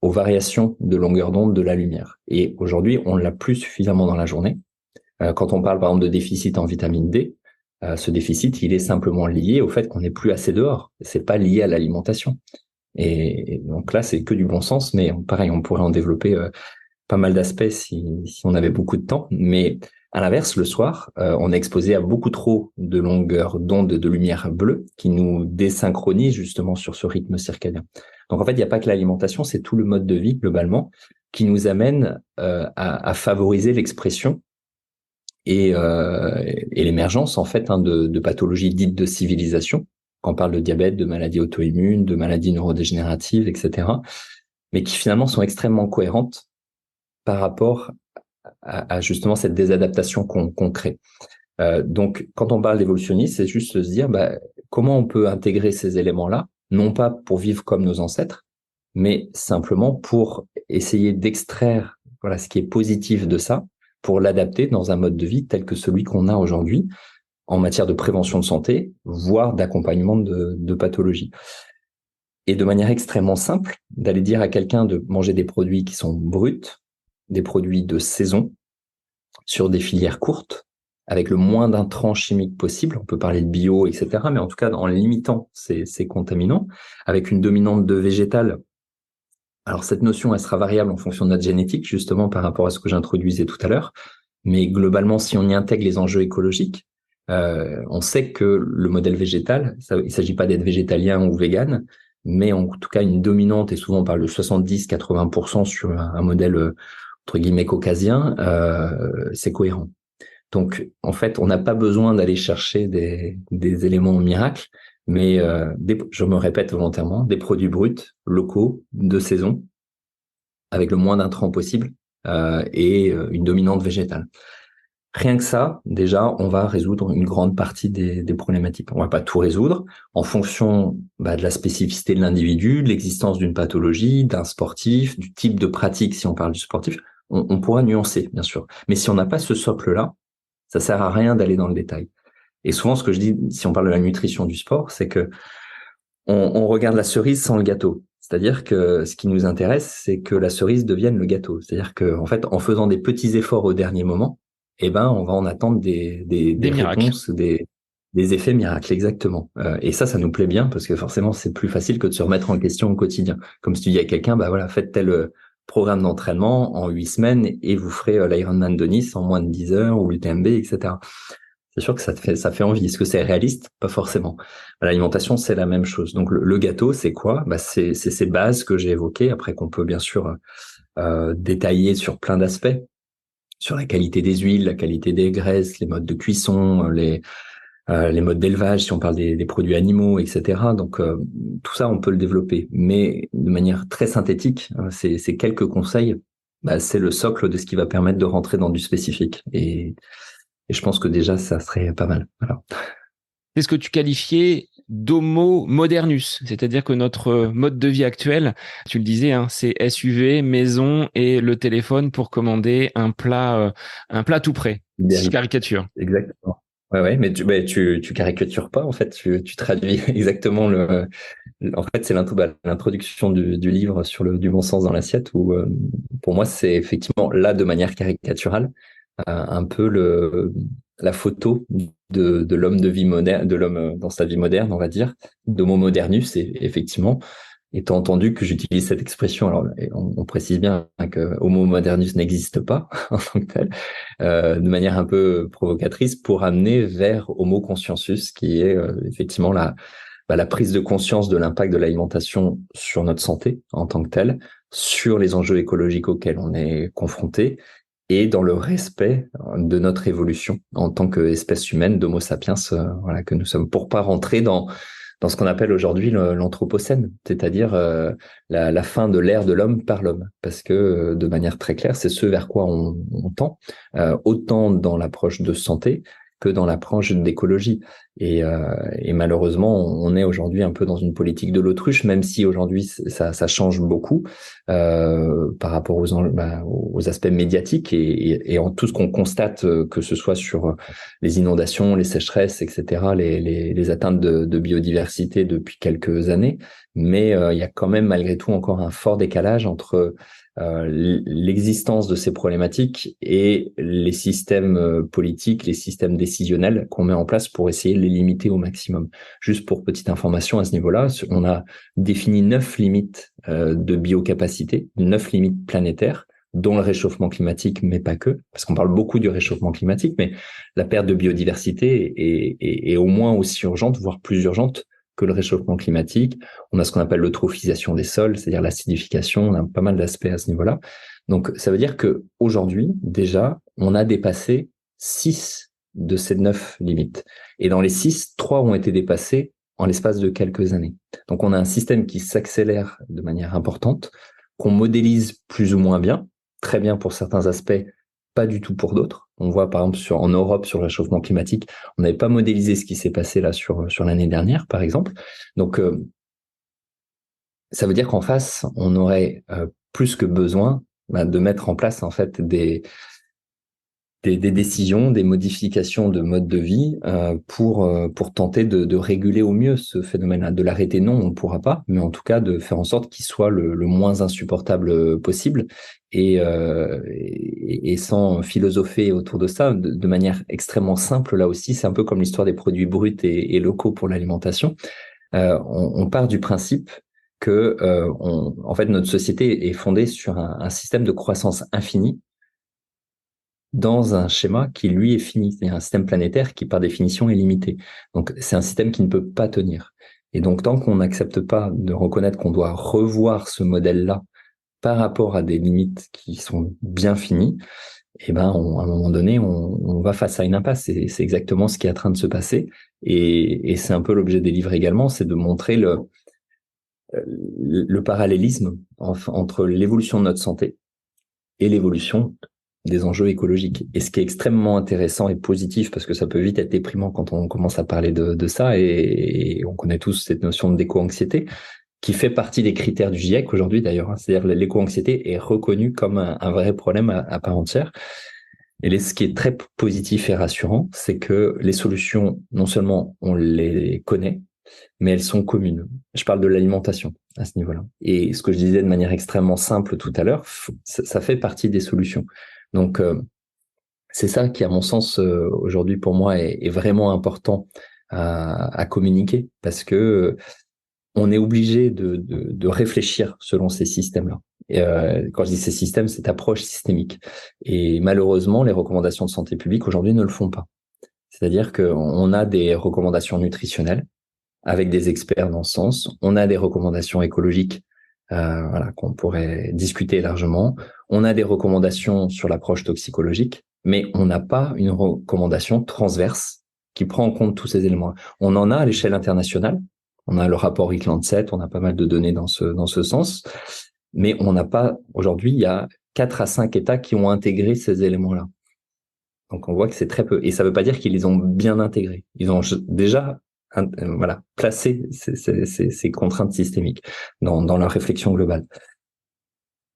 aux variations de longueur d'onde de la lumière. Et aujourd'hui, on l'a plus suffisamment dans la journée. Quand on parle par exemple de déficit en vitamine D, ce déficit, il est simplement lié au fait qu'on n'est plus assez dehors. C'est pas lié à l'alimentation. Et donc là, c'est que du bon sens, mais pareil, on pourrait en développer pas mal d'aspects si on avait beaucoup de temps. Mais à l'inverse, le soir, on est exposé à beaucoup trop de longueur d'onde de lumière bleue qui nous désynchronise justement sur ce rythme circadien. Donc en fait, il n'y a pas que l'alimentation, c'est tout le mode de vie globalement qui nous amène à favoriser l'expression et l'émergence en fait de pathologies dites de civilisation. Quand on parle de diabète, de maladies auto-immunes, de maladies neurodégénératives, etc., mais qui finalement sont extrêmement cohérentes par rapport à justement cette désadaptation qu'on crée. Donc, quand on parle d'évolutionnisme, c'est juste se dire comment on peut intégrer ces éléments-là, non pas pour vivre comme nos ancêtres, mais simplement pour essayer d'extraire ce qui est positif de ça, pour l'adapter dans un mode de vie tel que celui qu'on a aujourd'hui en matière de prévention de santé, voire d'accompagnement de pathologies. Et de manière extrêmement simple, d'aller dire à quelqu'un de manger des produits qui sont bruts, des produits de saison, sur des filières courtes, avec le moins d'intrants chimiques possible. On peut parler de bio, etc., mais en tout cas en limitant ces contaminants, avec une dominante de végétal. Alors cette notion, elle sera variable en fonction de notre génétique, justement par rapport à ce que j'introduisais tout à l'heure. Mais globalement, si on y intègre les enjeux écologiques, on sait que le modèle végétal, il ne s'agit pas d'être végétalien ou vegan, mais en tout cas une dominante, et souvent on parle de 70-80% sur un modèle entre guillemets caucasien, c'est cohérent. Donc en fait, on n'a pas besoin d'aller chercher des éléments miracles, mais je me répète volontairement, des produits bruts, locaux, de saison, avec le moins d'intrants possible, et une dominante végétale. Rien que ça, déjà, on va résoudre une grande partie des problématiques. On va pas tout résoudre en fonction de la spécificité de l'individu, de l'existence d'une pathologie, d'un sportif, du type de pratique, si on parle du sportif. On pourra nuancer, bien sûr. Mais si on n'a pas ce socle-là, ça sert à rien d'aller dans le détail. Et souvent, ce que je dis, si on parle de la nutrition du sport, c'est que on regarde la cerise sans le gâteau. C'est-à-dire que ce qui nous intéresse, c'est que la cerise devienne le gâteau. C'est-à-dire que, en fait, en faisant des petits efforts au dernier moment, on va en attendre des réponses, des effets miracles, exactement. Et ça nous plaît bien parce que forcément, c'est plus facile que de se remettre en question au quotidien. Comme si tu dis à quelqu'un, faites tel programme d'entraînement en 8 semaines et vous ferez l'Ironman de Nice en moins de 10 heures ou le TMB, etc. C'est sûr que ça fait envie. Est-ce que c'est réaliste? Pas forcément. L'alimentation, c'est la même chose. Donc le gâteau, c'est quoi? C'est ces bases que j'ai évoquées. Après qu'on peut bien sûr détailler sur plein d'aspects, sur la qualité des huiles, la qualité des graisses, les modes de cuisson, les modes d'élevage, si on parle des produits animaux, etc. Donc tout ça, on peut le développer, mais de manière très synthétique. Ces quelques conseils, c'est le socle de ce qui va permettre de rentrer dans du spécifique. Et je pense que déjà, ça serait pas mal. Voilà. C'est ce que tu qualifiais d'homo modernus, c'est-à-dire que notre mode de vie actuel, tu le disais, hein, c'est SUV, maison et le téléphone pour commander un plat tout prêt. Si je caricature. Exactement. Ouais, mais tu caricatures pas, en fait, tu traduis exactement en fait, c'est l'introduction du livre sur du bon sens dans l'assiette où, pour moi, c'est effectivement là, de manière caricaturale, un peu la photo de l'homme de vie moderne, de l'homme dans sa vie moderne, on va dire, d'homo modernus, et effectivement, étant entendu que j'utilise cette expression, alors on précise bien que homo modernus n'existe pas en tant que tel, de manière un peu provocatrice pour amener vers homo consciensus, qui est effectivement la prise de conscience de l'impact de l'alimentation sur notre santé en tant que telle, sur les enjeux écologiques auxquels on est confronté, et dans le respect de notre évolution en tant qu'espèce humaine d'Homo sapiens, voilà, que nous sommes, pour pas rentrer dans ce qu'on appelle aujourd'hui l'anthropocène, c'est-à-dire la fin de l'ère de l'homme par l'homme, parce que de manière très claire, c'est ce vers quoi on tend, autant dans l'approche de santé que dans l'approche d'écologie. Et malheureusement, on est aujourd'hui un peu dans une politique de l'autruche, même si aujourd'hui ça change beaucoup par rapport aux aspects médiatiques et en tout ce qu'on constate, que ce soit sur les inondations, les sécheresses, etc., les atteintes de biodiversité depuis quelques années. Mais il y a quand même malgré tout encore un fort décalage entre l'existence de ces problématiques et les systèmes politiques, les systèmes décisionnels qu'on met en place pour essayer de les limiter au maximum. Juste pour petite information à ce niveau-là, on a défini 9 limites de biocapacité, 9 limites planétaires, dont le réchauffement climatique, mais pas que, parce qu'on parle beaucoup du réchauffement climatique, mais la perte de biodiversité est au moins aussi urgente, voire plus urgente que le réchauffement climatique. On a ce qu'on appelle l'eutrophisation des sols, c'est-à-dire l'acidification. On a pas mal d'aspects à ce niveau-là. Donc, ça veut dire que aujourd'hui, déjà, on a dépassé 6 de ces 9 limites. Et dans les 6, 3 ont été dépassés en l'espace de quelques années. Donc, on a un système qui s'accélère de manière importante, qu'on modélise plus ou moins bien, très bien pour certains aspects, pas du tout pour d'autres. On voit par exemple en Europe sur le réchauffement climatique, on n'avait pas modélisé ce qui s'est passé là sur l'année dernière, par exemple. Donc, ça veut dire qu'en face, on aurait plus que besoin de mettre en place en fait des décisions, des modifications de mode de vie pour tenter de réguler au mieux ce phénomène-là. De l'arrêter, non, on ne pourra pas, mais en tout cas de faire en sorte qu'il soit le moins insupportable possible et sans philosopher autour de ça, de manière extrêmement simple. Là aussi, c'est un peu comme l'histoire des produits bruts et locaux pour l'alimentation. On part du principe que en fait notre société est fondée sur un système de croissance infinie dans un schéma qui, lui, est fini. C'est un système planétaire qui, par définition, est limité. Donc, c'est un système qui ne peut pas tenir. Et donc, tant qu'on n'accepte pas de reconnaître qu'on doit revoir ce modèle-là par rapport à des limites qui sont bien finies, à un moment donné, on va face à une impasse. C'est exactement ce qui est en train de se passer. Et c'est un peu l'objet des livres également, c'est de montrer le parallélisme entre l'évolution de notre santé et l'évolution des enjeux écologiques. Et ce qui est extrêmement intéressant et positif, parce que ça peut vite être déprimant quand on commence à parler de ça, et on connaît tous cette notion d'éco-anxiété, qui fait partie des critères du GIEC aujourd'hui d'ailleurs. C'est-à-dire que l'éco-anxiété est reconnue comme un vrai problème à part entière. Et ce qui est très positif et rassurant, c'est que les solutions, non seulement on les connaît, mais elles sont communes. Je parle de l'alimentation à ce niveau-là. Et ce que je disais de manière extrêmement simple tout à l'heure, ça fait partie des solutions. Donc, c'est ça qui, à mon sens, aujourd'hui pour moi, est vraiment important à communiquer, parce que on est obligé de réfléchir selon ces systèmes-là. Et quand je dis ces systèmes, cette approche systémique. Et malheureusement, les recommandations de santé publique aujourd'hui ne le font pas. C'est-à-dire qu'on a des recommandations nutritionnelles avec des experts dans ce sens. On a des recommandations écologiques, voilà, qu'on pourrait discuter largement. On a des recommandations sur l'approche toxicologique, mais on n'a pas une recommandation transverse qui prend en compte tous ces éléments. On en a à l'échelle internationale. On a le rapport ICLAND-7, on a pas mal de données dans ce sens, mais on n'a pas, aujourd'hui, il y a 4 à 5 États qui ont intégré ces éléments-là. Donc, on voit que c'est très peu. Et ça ne veut pas dire qu'ils les ont bien intégrés. Ils ont déjà voilà, placé ces contraintes systémiques dans leur réflexion globale.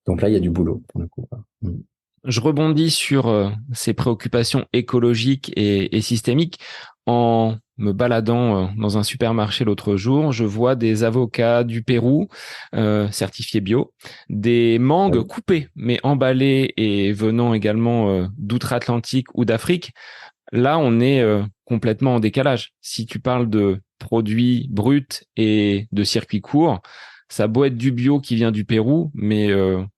Donc là, il y a du boulot, pour le coup. Je rebondis sur ces préoccupations écologiques et systémiques. En me baladant dans un supermarché l'autre jour, je vois des avocats du Pérou certifiés bio, des mangues coupées mais emballées et venant également d'outre-Atlantique ou d'Afrique. Là, on est complètement en décalage. Si tu parles de produits bruts et de circuits courts, ça a beau être du bio qui vient du Pérou, mais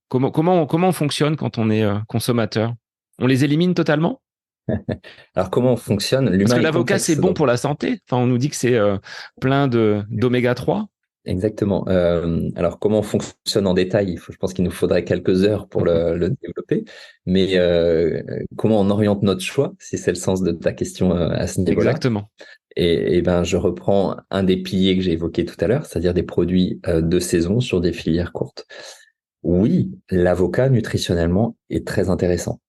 comment on fonctionne quand on est consommateur? On les élimine totalement? Alors, comment on fonctionne? Parce L'humain que est l'avocat, c'est complexe. bon pour la santé. Enfin, on nous dit que c'est plein d'oméga 3. Exactement. Alors, comment on fonctionne en détail? Je pense qu'il nous faudrait quelques heures pour le développer. Mais comment on oriente notre choix, si c'est le sens de ta question à ce niveau-là? Exactement. Et ben, je reprends un des piliers que j'ai évoqué tout à l'heure, c'est-à-dire des produits de saison sur des filières courtes. Oui, l'avocat, nutritionnellement, est très intéressant.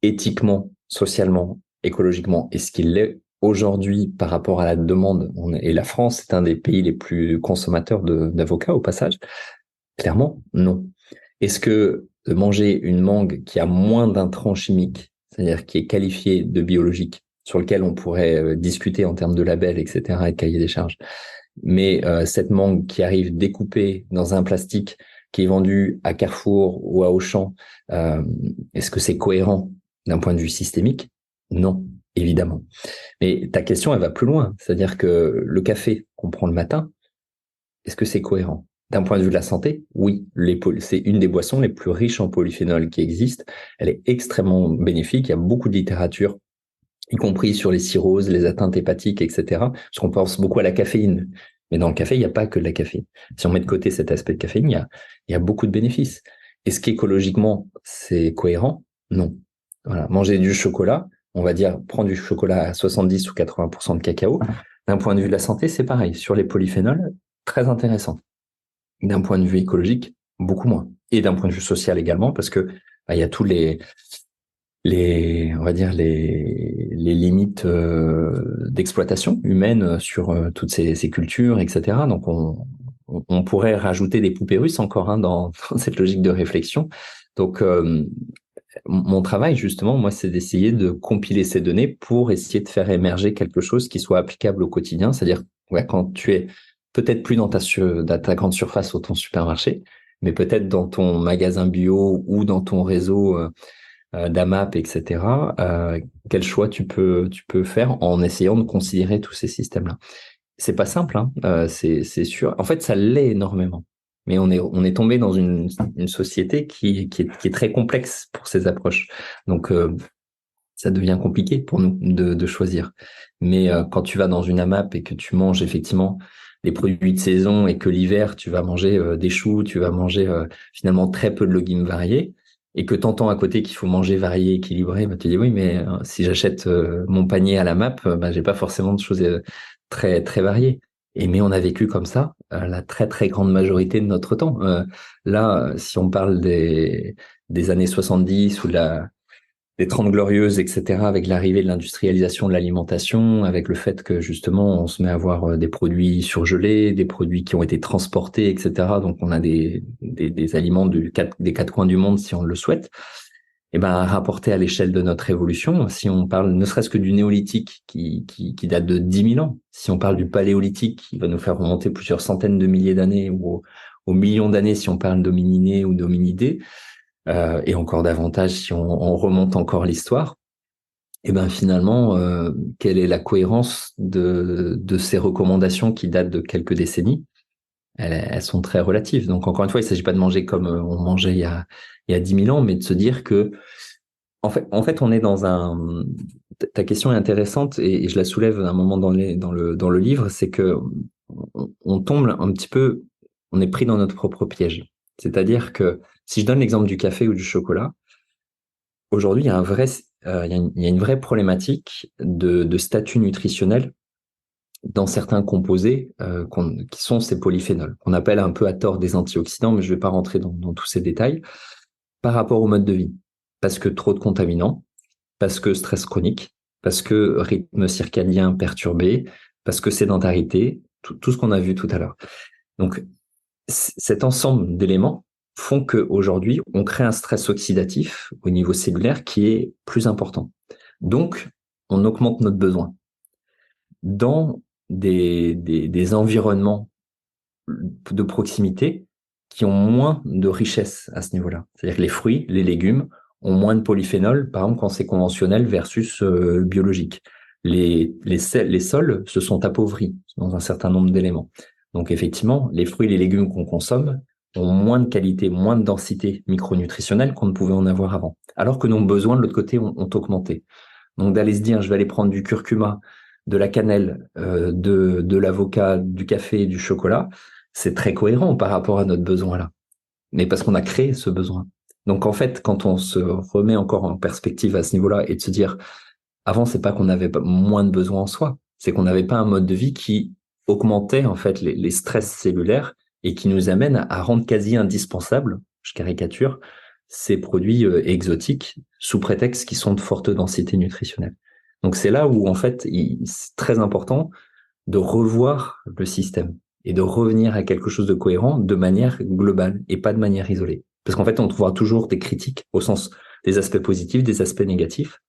Éthiquement, socialement, écologiquement, est-ce qu'il l'est aujourd'hui par rapport à la demande? Et la France est un des pays les plus consommateurs d'avocats, au passage. Clairement, non. Est-ce que de manger une mangue qui a moins d'intrants chimiques, c'est-à-dire qui est qualifiée de biologique, sur lequel on pourrait discuter en termes de label, etc., et de cahier des charges, mais cette mangue qui arrive découpée dans un plastique qui est vendu à Carrefour ou à Auchan, est-ce que c'est cohérent d'un point de vue systémique? Non, évidemment. Mais ta question, elle va plus loin. C'est-à-dire que le café qu'on prend le matin, est-ce que c'est cohérent? D'un point de vue de la santé, oui. C'est une des boissons les plus riches en polyphénol qui existent. Elle est extrêmement bénéfique. Il y a beaucoup de littérature, y compris sur les cirrhoses, les atteintes hépatiques, etc. Parce qu'on pense beaucoup à la caféine. Mais dans le café, il n'y a pas que de la caféine. Si on met de côté cet aspect de caféine, il y a beaucoup de bénéfices. Est-ce qu'écologiquement, c'est cohérent? Non. Voilà. Manger du chocolat, on va dire, prendre du chocolat à 70 ou 80% de cacao. D'un point de vue de la santé, c'est pareil. Sur les polyphénols, très intéressant. D'un point de vue écologique, beaucoup moins. Et d'un point de vue social également, parce que il y a tous on va dire les limites d'exploitation humaine sur toutes ces cultures, etc. Donc on pourrait rajouter des poupées russes encore dans cette logique de réflexion. Donc mon travail justement, moi, c'est d'essayer de compiler ces données pour essayer de faire émerger quelque chose qui soit applicable au quotidien. C'est-à-dire quand tu es peut-être plus dans ta grande surface ou ton supermarché, mais peut-être dans ton magasin bio ou dans ton réseau d'AMAP, etc. Quel choix tu peux faire en essayant de considérer tous ces systèmes-là? C'est pas simple, hein, c'est sûr. En fait, ça l'est énormément. Mais on est tombé dans une société qui est très complexe pour ces approches. Donc, ça devient compliqué pour nous de choisir. Mais quand tu vas dans une AMAP et que tu manges effectivement des produits de saison et que l'hiver, tu vas manger des choux, tu vas manger finalement très peu de légumes variés, et que t'entends à côté qu'il faut manger varié, équilibré, bah, tu dis oui, mais si j'achète mon panier à la MAP, bah, j'ai pas forcément de choses très très variées. Mais on a vécu comme ça la très très grande majorité de notre temps. Là, si on parle des années 70 ou des 30 glorieuses, etc., avec l'arrivée de l'industrialisation de l'alimentation, avec le fait que justement on se met à avoir des produits surgelés, des produits qui ont été transportés, etc. Donc on a des aliments des quatre coins du monde si on le souhaite. Et ben rapporté à l'échelle de notre évolution, si on parle ne serait-ce que du néolithique qui date de 10 000 ans, si on parle du paléolithique qui va nous faire remonter plusieurs centaines de milliers d'années ou aux millions d'années si on parle d'hominidés ou d'hominidés, et encore davantage si on remonte encore l'histoire, et ben finalement, quelle est la cohérence de ces recommandations qui datent de quelques décennies? Elles sont très relatives. Donc encore une fois, il ne s'agit pas de manger comme on mangeait il y a 10 000 ans, mais de se dire que en fait, on est ta question est intéressante et je la soulève à un moment dans le livre, c'est que on tombe un petit peu, on est pris dans notre propre piège. C'est-à-dire que si je donne l'exemple du café ou du chocolat, aujourd'hui, il y a une vraie problématique de statut nutritionnel dans certains composés qui sont ces polyphénols, qu'on appelle un peu à tort des antioxydants, mais je ne vais pas rentrer dans tous ces détails, par rapport au mode de vie. Parce que trop de contaminants, parce que stress chronique, parce que rythme circadien perturbé, parce que sédentarité, tout ce qu'on a vu tout à l'heure. Donc, cet ensemble d'éléments font qu'aujourd'hui, on crée un stress oxydatif au niveau cellulaire qui est plus important. Donc, on augmente notre besoin. Dans des environnements de proximité qui ont moins de richesse à ce niveau-là. C'est-à-dire que les fruits, les légumes ont moins de polyphénol, par exemple quand c'est conventionnel versus biologique. Les sols se sont appauvris dans un certain nombre d'éléments. Donc effectivement, les fruits et les légumes qu'on consomme ont moins de qualité, moins de densité micronutritionnelle qu'on ne pouvait en avoir avant. Alors que nos besoins de l'autre côté ont augmenté. Donc d'aller se dire, je vais aller prendre du curcuma, de la cannelle, de l'avocat, du café, du chocolat, c'est très cohérent par rapport à notre besoin là. Mais parce qu'on a créé ce besoin. Donc en fait, quand on se remet encore en perspective à ce niveau-là et de se dire, avant, c'est pas qu'on avait moins de besoins en soi, c'est qu'on n'avait pas un mode de vie qui augmentait en fait les stress cellulaires et qui nous amène à rendre quasi indispensable, je caricature, ces produits exotiques sous prétexte qu'ils sont de forte densité nutritionnelle. Donc c'est là où en fait, c'est très important de revoir le système et de revenir à quelque chose de cohérent de manière globale et pas de manière isolée. Parce qu'en fait, on trouvera toujours des critiques au sens des aspects positifs, des aspects négatifs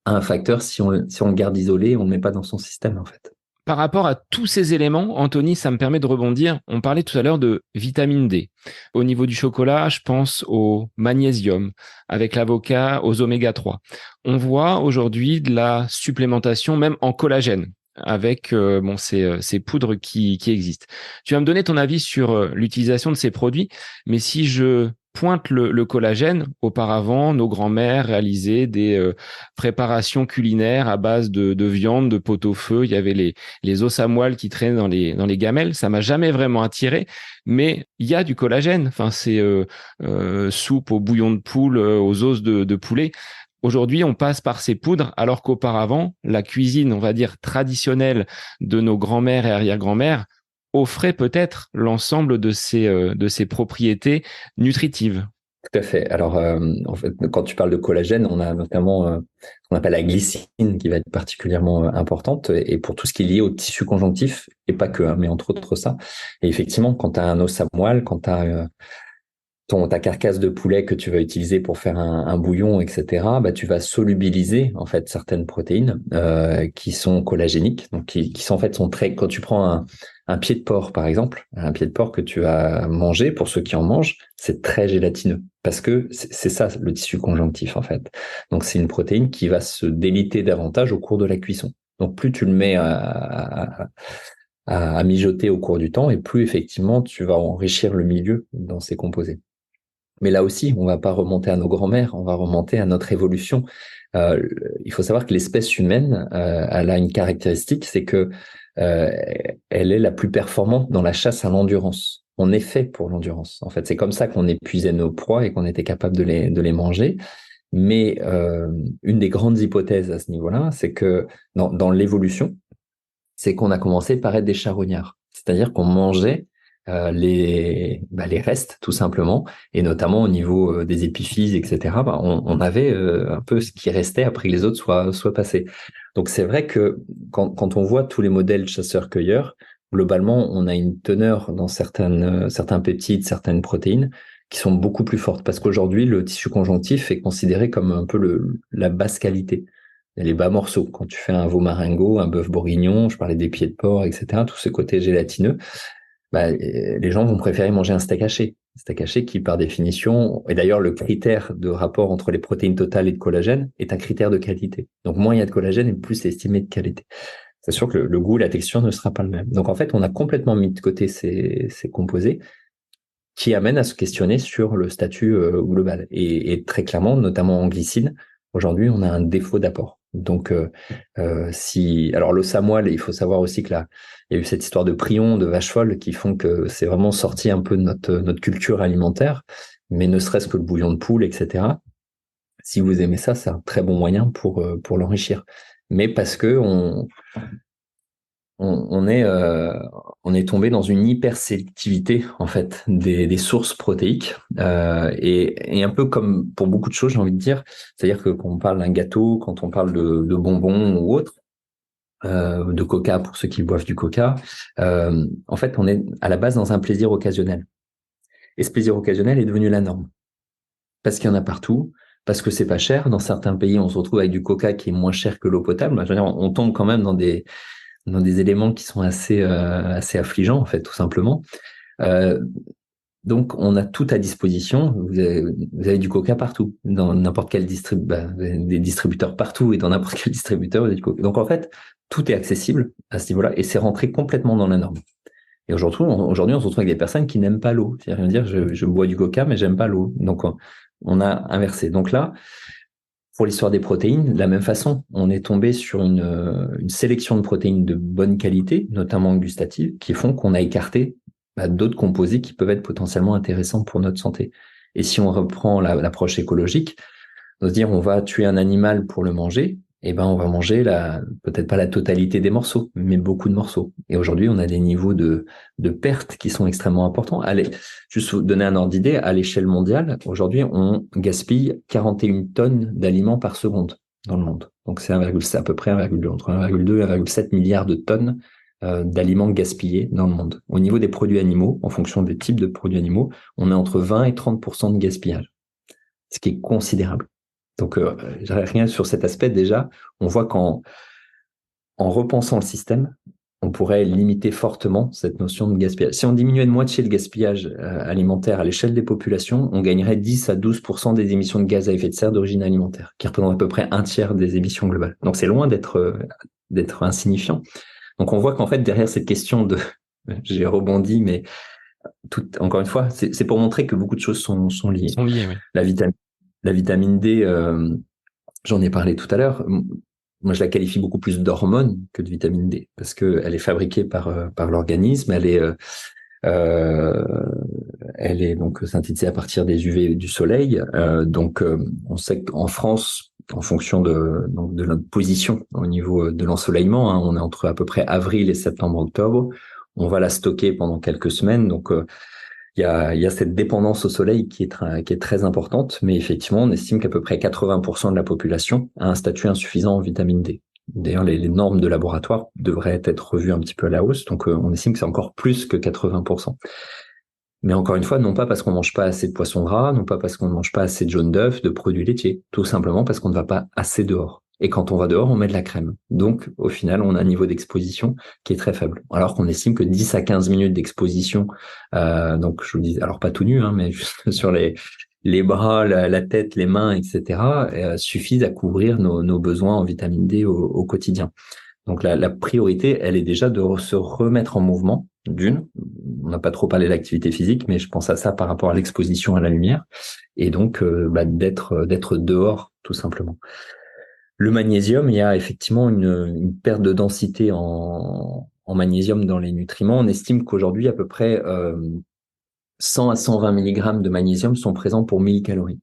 à un facteur si on le garde isolé, on ne le met pas dans son système en fait. Par rapport à tous ces éléments, Anthony, ça me permet de rebondir. On parlait tout à l'heure de vitamine D. Au niveau du chocolat, je pense au magnésium, avec l'avocat, aux oméga 3. On voit aujourd'hui de la supplémentation même en collagène avec ces poudres qui existent. Tu vas me donner ton avis sur l'utilisation de ces produits, mais si je pointe le collagène, auparavant, nos grands-mères réalisaient des préparations culinaires à base de viande, de pot-au-feu. Il y avait les os à moelle qui traînaient dans les gamelles. Ça m'a jamais vraiment attiré, mais il y a du collagène. Enfin, c'est soupe au bouillon de poule, aux os de poulet. Aujourd'hui, on passe par ces poudres, alors qu'auparavant, la cuisine, on va dire, traditionnelle de nos grands-mères et arrière-grands-mères offrait peut-être l'ensemble de ces propriétés nutritives. Tout à fait. Alors, en fait, quand tu parles de collagène, on a notamment ce qu'on appelle la glycine qui va être particulièrement importante et pour tout ce qui est lié au tissu conjonctif, et pas que, hein, mais entre autres ça. Et effectivement, quand tu as un os à moelle, quand tu as ta carcasse de poulet que tu vas utiliser pour faire un bouillon, etc., bah, tu vas solubiliser en fait certaines protéines qui sont collagéniques, donc qui sont en fait sont très. Quand tu prends un pied de porc par exemple, un pied de porc que tu as mangé, pour ceux qui en mangent, c'est très gélatineux parce que c'est ça le tissu conjonctif en fait. Donc c'est une protéine qui va se déliter davantage au cours de la cuisson. Donc plus tu le mets à mijoter au cours du temps et plus effectivement tu vas enrichir le milieu dans ces composés. Mais là aussi, on va pas remonter à nos grands-mères, on va remonter à notre évolution. Euh, il faut savoir que l'espèce humaine, elle a une caractéristique, c'est que elle est la plus performante dans la chasse à l'endurance. On est fait pour l'endurance. En fait, c'est comme ça qu'on épuisait nos proies et qu'on était capable de les manger. Mais une des grandes hypothèses à ce niveau-là, c'est que dans l'évolution, c'est qu'on a commencé par être des charognards. C'est-à-dire qu'on mangeait les restes, tout simplement, et notamment au niveau des épiphyses, etc. On avait un peu ce qui restait après que les autres soient passés. Donc c'est vrai que quand on voit tous les modèles chasseurs-cueilleurs, globalement, on a une teneur dans certains peptides, certaines protéines qui sont beaucoup plus fortes, parce qu'aujourd'hui, le tissu conjonctif est considéré comme un peu la basse qualité. Les bas morceaux. Quand tu fais un veau marengo, un bœuf bourguignon, je parlais des pieds de porc, etc., tout ce côté gélatineux, bah, les gens vont préférer manger un steak haché. Un steak haché qui, par définition, et d'ailleurs, le critère de rapport entre les protéines totales et de collagène est un critère de qualité. Donc, moins il y a de collagène et plus c'est estimé de qualité. C'est sûr que le goût, la texture ne sera pas le même. Donc, en fait, on a complètement mis de côté ces composés qui amènent à se questionner sur le statut global. Et très clairement, notamment en glycine, aujourd'hui, on a un défaut d'apport. Donc, alors le samoil, il faut savoir aussi que là, il y a eu cette histoire de prions, de vaches folles qui font que c'est vraiment sorti un peu de notre culture alimentaire, mais ne serait-ce que le bouillon de poule, etc. Si vous aimez ça, c'est un très bon moyen pour l'enrichir. Mais parce que on est tombé dans une hypersélectivité en fait des sources protéiques et un peu comme pour beaucoup de choses, j'ai envie de dire, c'est-à-dire que quand on parle d'un gâteau, quand on parle de bonbons ou autre, de coca pour ceux qui boivent du coca, en fait on est à la base dans un plaisir occasionnel. Et ce plaisir occasionnel est devenu la norme parce qu'il y en a partout. Parce que c'est pas cher. Dans certains pays, on se retrouve avec du coca qui est moins cher que l'eau potable. Je veux dire, on tombe quand même dans des éléments qui sont assez affligeants, en fait, tout simplement. Euh, donc, on a tout à disposition. Vous avez du coca partout, dans n'importe quel des distributeurs partout et dans n'importe quel distributeur, vous avez du coca. Donc, en fait, tout est accessible à ce niveau-là et c'est rentré complètement dans la norme. Et aujourd'hui, on se retrouve avec des personnes qui n'aiment pas l'eau. C'est-à-dire, dire, je bois du coca, mais j'aime pas l'eau. Donc, on a inversé. Donc là, pour l'histoire des protéines, de la même façon, on est tombé sur une sélection de protéines de bonne qualité, notamment gustatives, qui font qu'on a écarté d'autres composés qui peuvent être potentiellement intéressants pour notre santé. Et si on reprend l'approche écologique, de se dire on va tuer un animal pour le manger, eh ben on va manger peut-être pas la totalité des morceaux, mais beaucoup de morceaux. Et aujourd'hui, on a des niveaux de pertes qui sont extrêmement importants. Allez, juste vous donner un ordre d'idée, à l'échelle mondiale, aujourd'hui, on gaspille 41 tonnes d'aliments par seconde dans le monde. Donc c'est à peu près 1,2, entre 1,2 et 1,7 milliard de tonnes d'aliments gaspillés dans le monde. Au niveau des produits animaux, en fonction des types de produits animaux, on est entre 20 et 30% de gaspillage, ce qui est considérable. Donc, rien sur cet aspect, déjà, on voit qu'en repensant le système, on pourrait limiter fortement cette notion de gaspillage. Si on diminuait de moitié le gaspillage alimentaire à l'échelle des populations, on gagnerait 10 à 12% des émissions de gaz à effet de serre d'origine alimentaire, qui représentent à peu près un tiers des émissions globales. Donc, c'est loin d'être insignifiant. Donc, on voit qu'en fait, derrière cette question j'ai rebondi, mais encore une fois, c'est pour montrer que beaucoup de choses sont liées. Sont liées, oui. La vitamine D, j'en ai parlé tout à l'heure. Moi, je la qualifie beaucoup plus d'hormone que de vitamine D parce que elle est fabriquée par l'organisme. Elle est donc synthétisée à partir des UV du soleil. On sait qu'en France, en fonction de notre position au niveau de l'ensoleillement, on est entre à peu près avril et septembre-octobre. On va la stocker pendant quelques semaines. Donc, il y a cette dépendance au soleil qui est très importante, mais effectivement, on estime qu'à peu près 80% de la population a un statut insuffisant en vitamine D. D'ailleurs, les normes de laboratoire devraient être revues un petit peu à la hausse, donc on estime que c'est encore plus que 80%. Mais encore une fois, non pas parce qu'on mange pas assez de poissons gras, non pas parce qu'on ne mange pas assez de jaune d'œuf, de produits laitiers, tout simplement parce qu'on ne va pas assez dehors. Et quand on va dehors, on met de la crème. Donc, au final, on a un niveau d'exposition qui est très faible. Alors qu'on estime que 10 à 15 minutes d'exposition, donc je vous dis, alors pas tout nu, mais juste sur les bras, la tête, les mains, etc., suffisent à couvrir nos besoins en vitamine D au quotidien. Donc la priorité, elle est déjà de se remettre en mouvement. On n'a pas trop parlé d'activité physique, mais je pense à ça par rapport à l'exposition à la lumière, et donc d'être dehors tout simplement. Le magnésium, il y a effectivement une perte de densité en magnésium dans les nutriments. On estime qu'aujourd'hui, à peu près 100 à 120 mg de magnésium sont présents pour 1000 calories.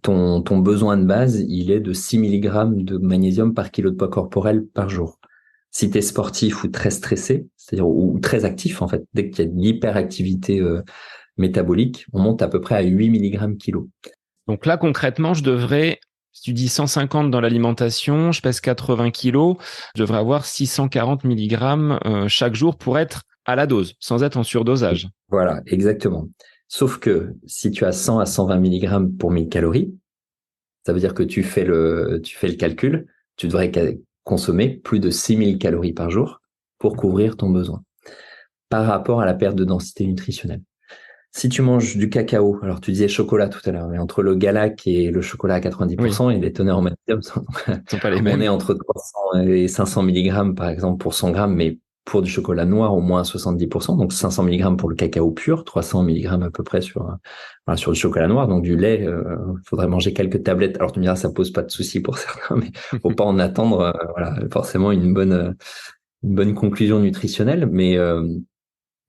Ton besoin de base, il est de 6 mg de magnésium par kilo de poids corporel par jour. Si tu es sportif ou très stressé, c'est-à-dire ou très actif en fait, dès qu'il y a de l'hyperactivité métabolique, on monte à peu près à 8 mg kilo. Donc là, concrètement, si tu dis 150 dans l'alimentation, je pèse 80 kilos, je devrais avoir 640 mg chaque jour pour être à la dose, sans être en surdosage. Voilà, exactement. Sauf que si tu as 100 à 120 mg pour 1000 calories, ça veut dire que tu fais le calcul, tu devrais consommer plus de 6000 calories par jour pour couvrir ton besoin par rapport à la perte de densité nutritionnelle. Si tu manges du cacao, alors tu disais chocolat tout à l'heure, mais entre le Galac et le chocolat à 90%, et les teneurs en magnésium sont pas les mêmes. On est entre 300 et 500 mg par exemple pour 100 grammes, mais pour du chocolat noir, au moins 70%, donc 500 mg pour le cacao pur, 300 mg à peu près sur du chocolat noir, donc du lait. Faudrait manger quelques tablettes. Alors tu me diras, ça pose pas de souci pour certains, mais faut pas en attendre. Forcément une bonne conclusion nutritionnelle, mais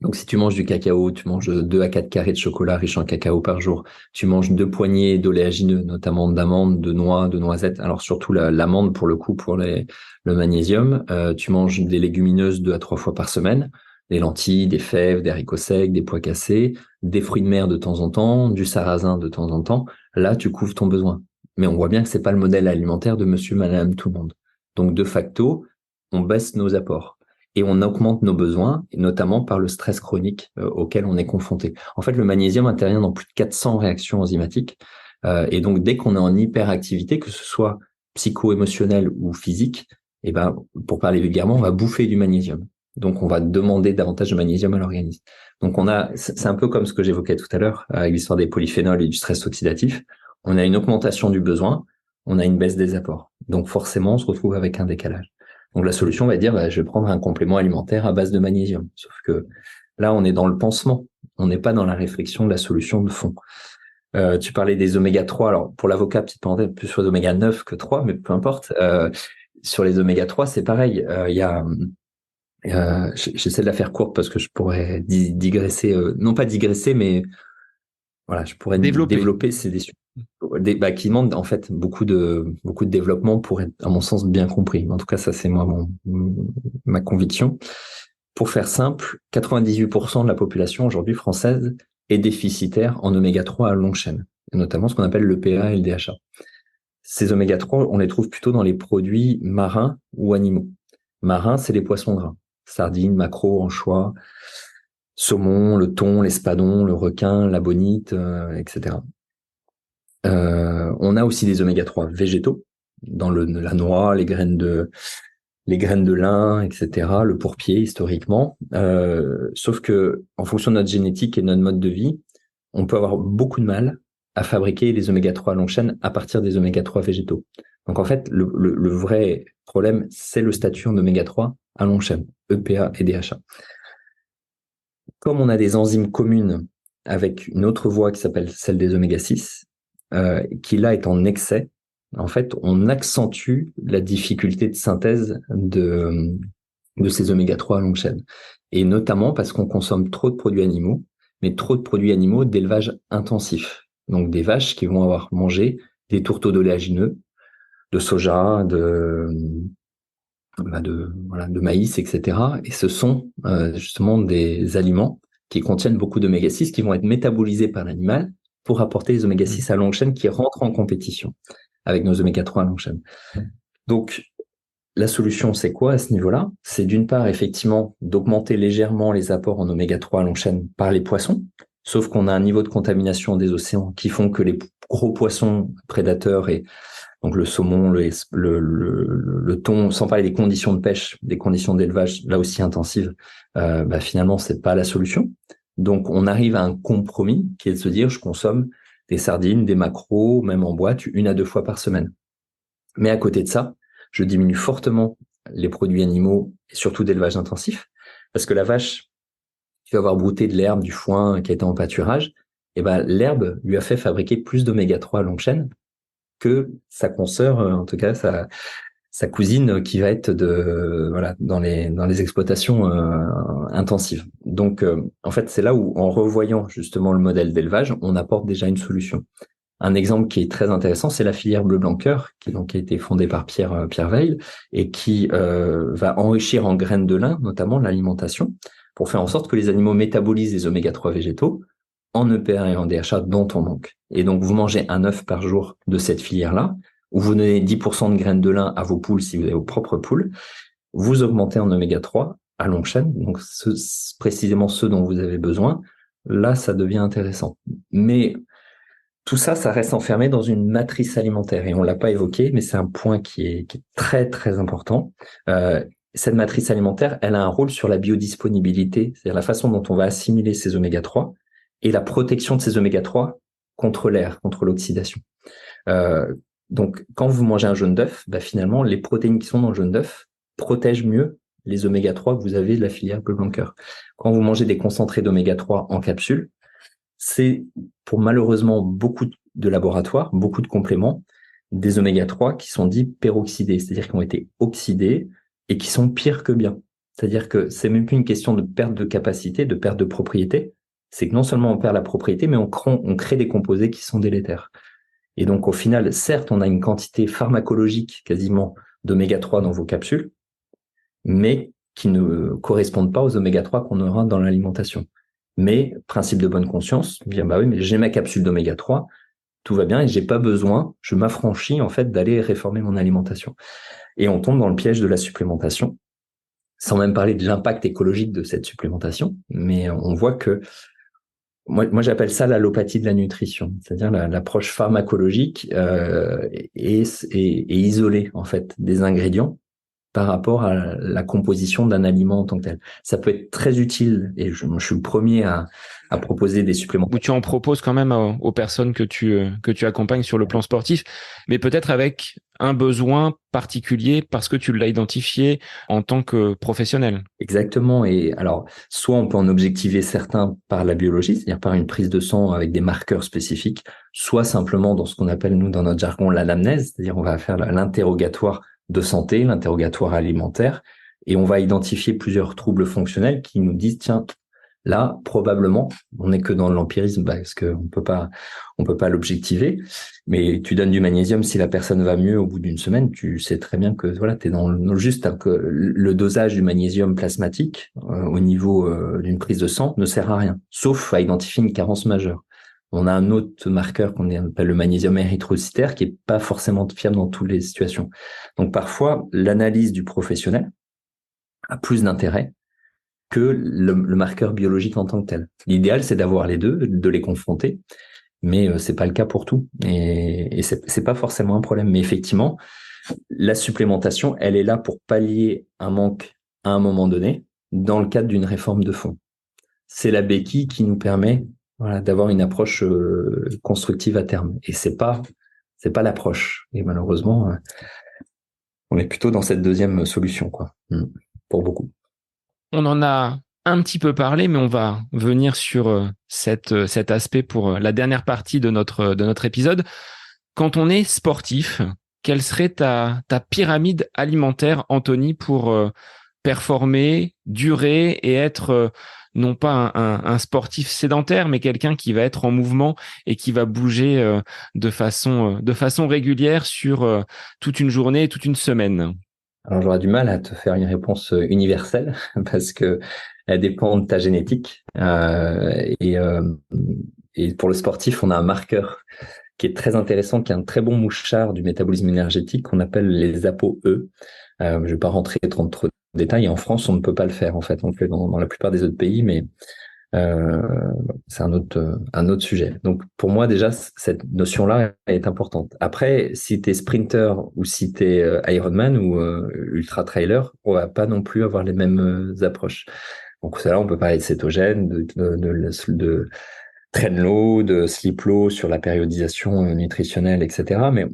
donc, si tu manges du cacao, tu manges 2 à 4 carrés de chocolat riche en cacao par jour. Tu manges 2 poignées d'oléagineux, notamment d'amandes, de noix, de noisettes. Alors, surtout l'amande, pour le coup, pour le magnésium. Tu manges des légumineuses 2 à 3 fois par semaine. Des lentilles, des fèves, des haricots secs, des pois cassés, des fruits de mer de temps en temps, du sarrasin de temps en temps. Là, tu couvres ton besoin. Mais on voit bien que c'est pas le modèle alimentaire de monsieur, madame, tout le monde. Donc, de facto, on baisse nos apports. Et on augmente nos besoins, et notamment par le stress chronique auquel on est confronté. En fait, le magnésium intervient dans plus de 400 réactions enzymatiques. Et donc, dès qu'on est en hyperactivité, que ce soit psycho-émotionnelle ou physique, et ben, pour parler vulgairement, on va bouffer du magnésium. Donc, on va demander davantage de magnésium à l'organisme. Donc, c'est un peu comme ce que j'évoquais tout à l'heure avec l'histoire des polyphénols et du stress oxydatif. On a une augmentation du besoin, on a une baisse des apports. Donc, forcément, on se retrouve avec un décalage. Donc la solution va dire, je vais prendre un complément alimentaire à base de magnésium. Sauf que là, on est dans le pansement. On n'est pas dans la réflexion de la solution de fond. Tu parlais des oméga 3. Alors pour l'avocat, petite parenthèse, plus sur les oméga 9 que 3, mais peu importe. Sur les oméga 3, c'est pareil. J'essaie de la faire courte parce que je pourrais digresser, non pas digresser, mais voilà, je pourrais développer ces qui demandent en fait beaucoup de développement pour être, à mon sens, bien compris. En tout cas, ça c'est ma conviction. Pour faire simple, 98% de la population aujourd'hui française est déficitaire en oméga 3 à longue chaîne, et notamment ce qu'on appelle l'EPA et le DHA. Ces oméga 3, on les trouve plutôt dans les produits marins ou animaux. Marins, c'est les poissons gras, sardines, maquereaux, anchois, saumon, le thon, l'espadon, le requin, la bonite, etc. On a aussi des oméga 3 végétaux, dans la noix, les graines de lin, etc., le pourpier, historiquement. Sauf que, en fonction de notre génétique et de notre mode de vie, on peut avoir beaucoup de mal à fabriquer les oméga 3 à longue chaîne à partir des oméga 3 végétaux. Donc, en fait, le vrai problème, c'est le statut en oméga 3 à longue chaîne, EPA et DHA. Comme on a des enzymes communes avec une autre voie qui s'appelle celle des oméga 6, qui là est en excès, en fait, on accentue la difficulté de synthèse de ces oméga 3 à longue chaîne. Et notamment parce qu'on consomme trop de produits animaux, mais trop de produits animaux d'élevage intensif. Donc des vaches qui vont avoir mangé des tourteaux d'oléagineux, de soja, de maïs, etc. Et ce sont justement des aliments qui contiennent beaucoup d'oméga 6 qui vont être métabolisés par l'animal pour apporter les oméga 6 à longue chaîne qui rentrent en compétition avec nos oméga 3 à longue chaîne. Donc, la solution, c'est quoi à ce niveau-là? C'est d'une part, effectivement, d'augmenter légèrement les apports en oméga 3 à longue chaîne par les poissons, sauf qu'on a un niveau de contamination des océans qui font que les gros poissons prédateurs et donc le saumon, le thon, sans parler des conditions de pêche, des conditions d'élevage là aussi intensives, finalement c'est pas la solution. Donc on arrive à un compromis qui est de se dire je consomme des sardines, des maquereaux, même en boîte, 1 à 2 fois par semaine. Mais à côté de ça, je diminue fortement les produits animaux et surtout d'élevage intensif, parce que la vache qui va avoir brouté de l'herbe, du foin, qui a été en pâturage, l'herbe lui a fait fabriquer plus d'oméga 3 à longue chaîne que sa consoeur, en tout cas sa cousine qui va être dans les exploitations intensives. Donc en fait c'est là où, en revoyant justement le modèle d'élevage, on apporte déjà une solution. Un exemple qui est très intéressant, c'est la filière Bleu Blanc Cœur, qui donc a été fondée par Pierre Weil et qui va enrichir en graines de lin, notamment l'alimentation, pour faire en sorte que les animaux métabolisent les oméga 3 végétaux en EPA et en DHA dont on manque. Et donc, vous mangez un œuf par jour de cette filière-là, ou vous donnez 10% de graines de lin à vos poules si vous avez vos propres poules, vous augmentez en oméga 3 à longue chaîne, donc précisément ceux dont vous avez besoin. Là, ça devient intéressant. Mais tout ça, ça reste enfermé dans une matrice alimentaire. Et on l'a pas évoqué, mais c'est un point qui est très, très important. Cette matrice alimentaire, elle a un rôle sur la biodisponibilité, c'est-à-dire la façon dont on va assimiler ces oméga 3 et la protection de ces oméga 3 contre l'air, contre l'oxydation. Donc, quand vous mangez un jaune d'œuf, finalement, les protéines qui sont dans le jaune d'œuf protègent mieux les oméga 3 que vous avez de la filière bleu blanc cœur. Quand vous mangez des concentrés d'oméga 3 en capsule, c'est pour malheureusement beaucoup de laboratoires, beaucoup de compléments, des oméga 3 qui sont dits peroxydés, c'est-à-dire qui ont été oxydés et qui sont pires que bien. C'est-à-dire que c'est même plus une question de perte de capacité, de perte de propriété, c'est que non seulement on perd la propriété, mais on crée des composés qui sont délétères. Et donc au final, certes, on a une quantité pharmacologique quasiment d'oméga 3 dans vos capsules, mais qui ne correspondent pas aux oméga 3 qu'on aura dans l'alimentation. Mais, principe de bonne conscience, dire bah oui, mais j'ai ma capsule d'oméga 3, tout va bien et j'ai pas besoin, je m'affranchis en fait d'aller réformer mon alimentation. Et on tombe dans le piège de la supplémentation, sans même parler de l'impact écologique de cette supplémentation, mais on voit que moi j'appelle ça l'allopathie de la nutrition, c'est-à-dire l'approche pharmacologique et isolée en fait des ingrédients par rapport à la composition d'un aliment en tant que tel. Ça peut être très utile, et je suis le premier à proposer des suppléments. Où tu en proposes quand même aux personnes que tu accompagnes sur le plan sportif, mais peut-être avec un besoin particulier parce que tu l'as identifié en tant que professionnel. Exactement. Et alors, soit on peut en objectiver certains par la biologie, c'est-à-dire par une prise de sang avec des marqueurs spécifiques, soit simplement dans ce qu'on appelle, nous, dans notre jargon, l'anamnèse, c'est-à-dire on va faire l'interrogatoire de santé, l'interrogatoire alimentaire, et on va identifier plusieurs troubles fonctionnels qui nous disent, tiens, là, probablement, on n'est que dans l'empirisme parce qu'on peut pas l'objectiver, mais tu donnes du magnésium, si la personne va mieux au bout d'une semaine, tu sais très bien que voilà, t'es dans juste que le dosage du magnésium plasmatique au niveau d'une prise de sang ne sert à rien, sauf à identifier une carence majeure. On a un autre marqueur qu'on appelle le magnésium érythrocytaire qui est pas forcément fiable dans toutes les situations. Donc parfois, l'analyse du professionnel a plus d'intérêt que le marqueur biologique en tant que tel. L'idéal, c'est d'avoir les deux, de les confronter, mais c'est pas le cas pour tout. Et c'est pas forcément un problème. Mais effectivement, la supplémentation, elle est là pour pallier un manque à un moment donné, dans le cadre d'une réforme de fond. C'est la béquille qui nous permet d'avoir une approche constructive à terme. Et c'est pas l'approche. Et malheureusement, on est plutôt dans cette deuxième solution, quoi, pour beaucoup. On en a un petit peu parlé, mais on va venir sur cet aspect pour la dernière partie de notre épisode. Quand on est sportif, quelle serait ta pyramide alimentaire, Anthony, pour performer, durer et être non pas un sportif sédentaire, mais quelqu'un qui va être en mouvement et qui va bouger de façon régulière sur toute une journée, toute une semaine? Alors j'aurais du mal à te faire une réponse universelle parce que elle dépend de ta génétique et pour le sportif, on a un marqueur qui est très intéressant, qui est un très bon mouchard du métabolisme énergétique qu'on appelle les ApoE. Je vais pas rentrer trop de détails. En France, on ne peut pas le faire. En fait, on le fait dans la plupart des autres pays, mais c'est un autre sujet. Donc pour moi déjà cette notion-là est importante. Après, si tu es sprinter ou si tu es Ironman ou ultra trailer, on va pas non plus avoir les mêmes approches. Donc là, on peut parler de cétogène, de train low, de sleep low sur la périodisation nutritionnelle, etc. Mais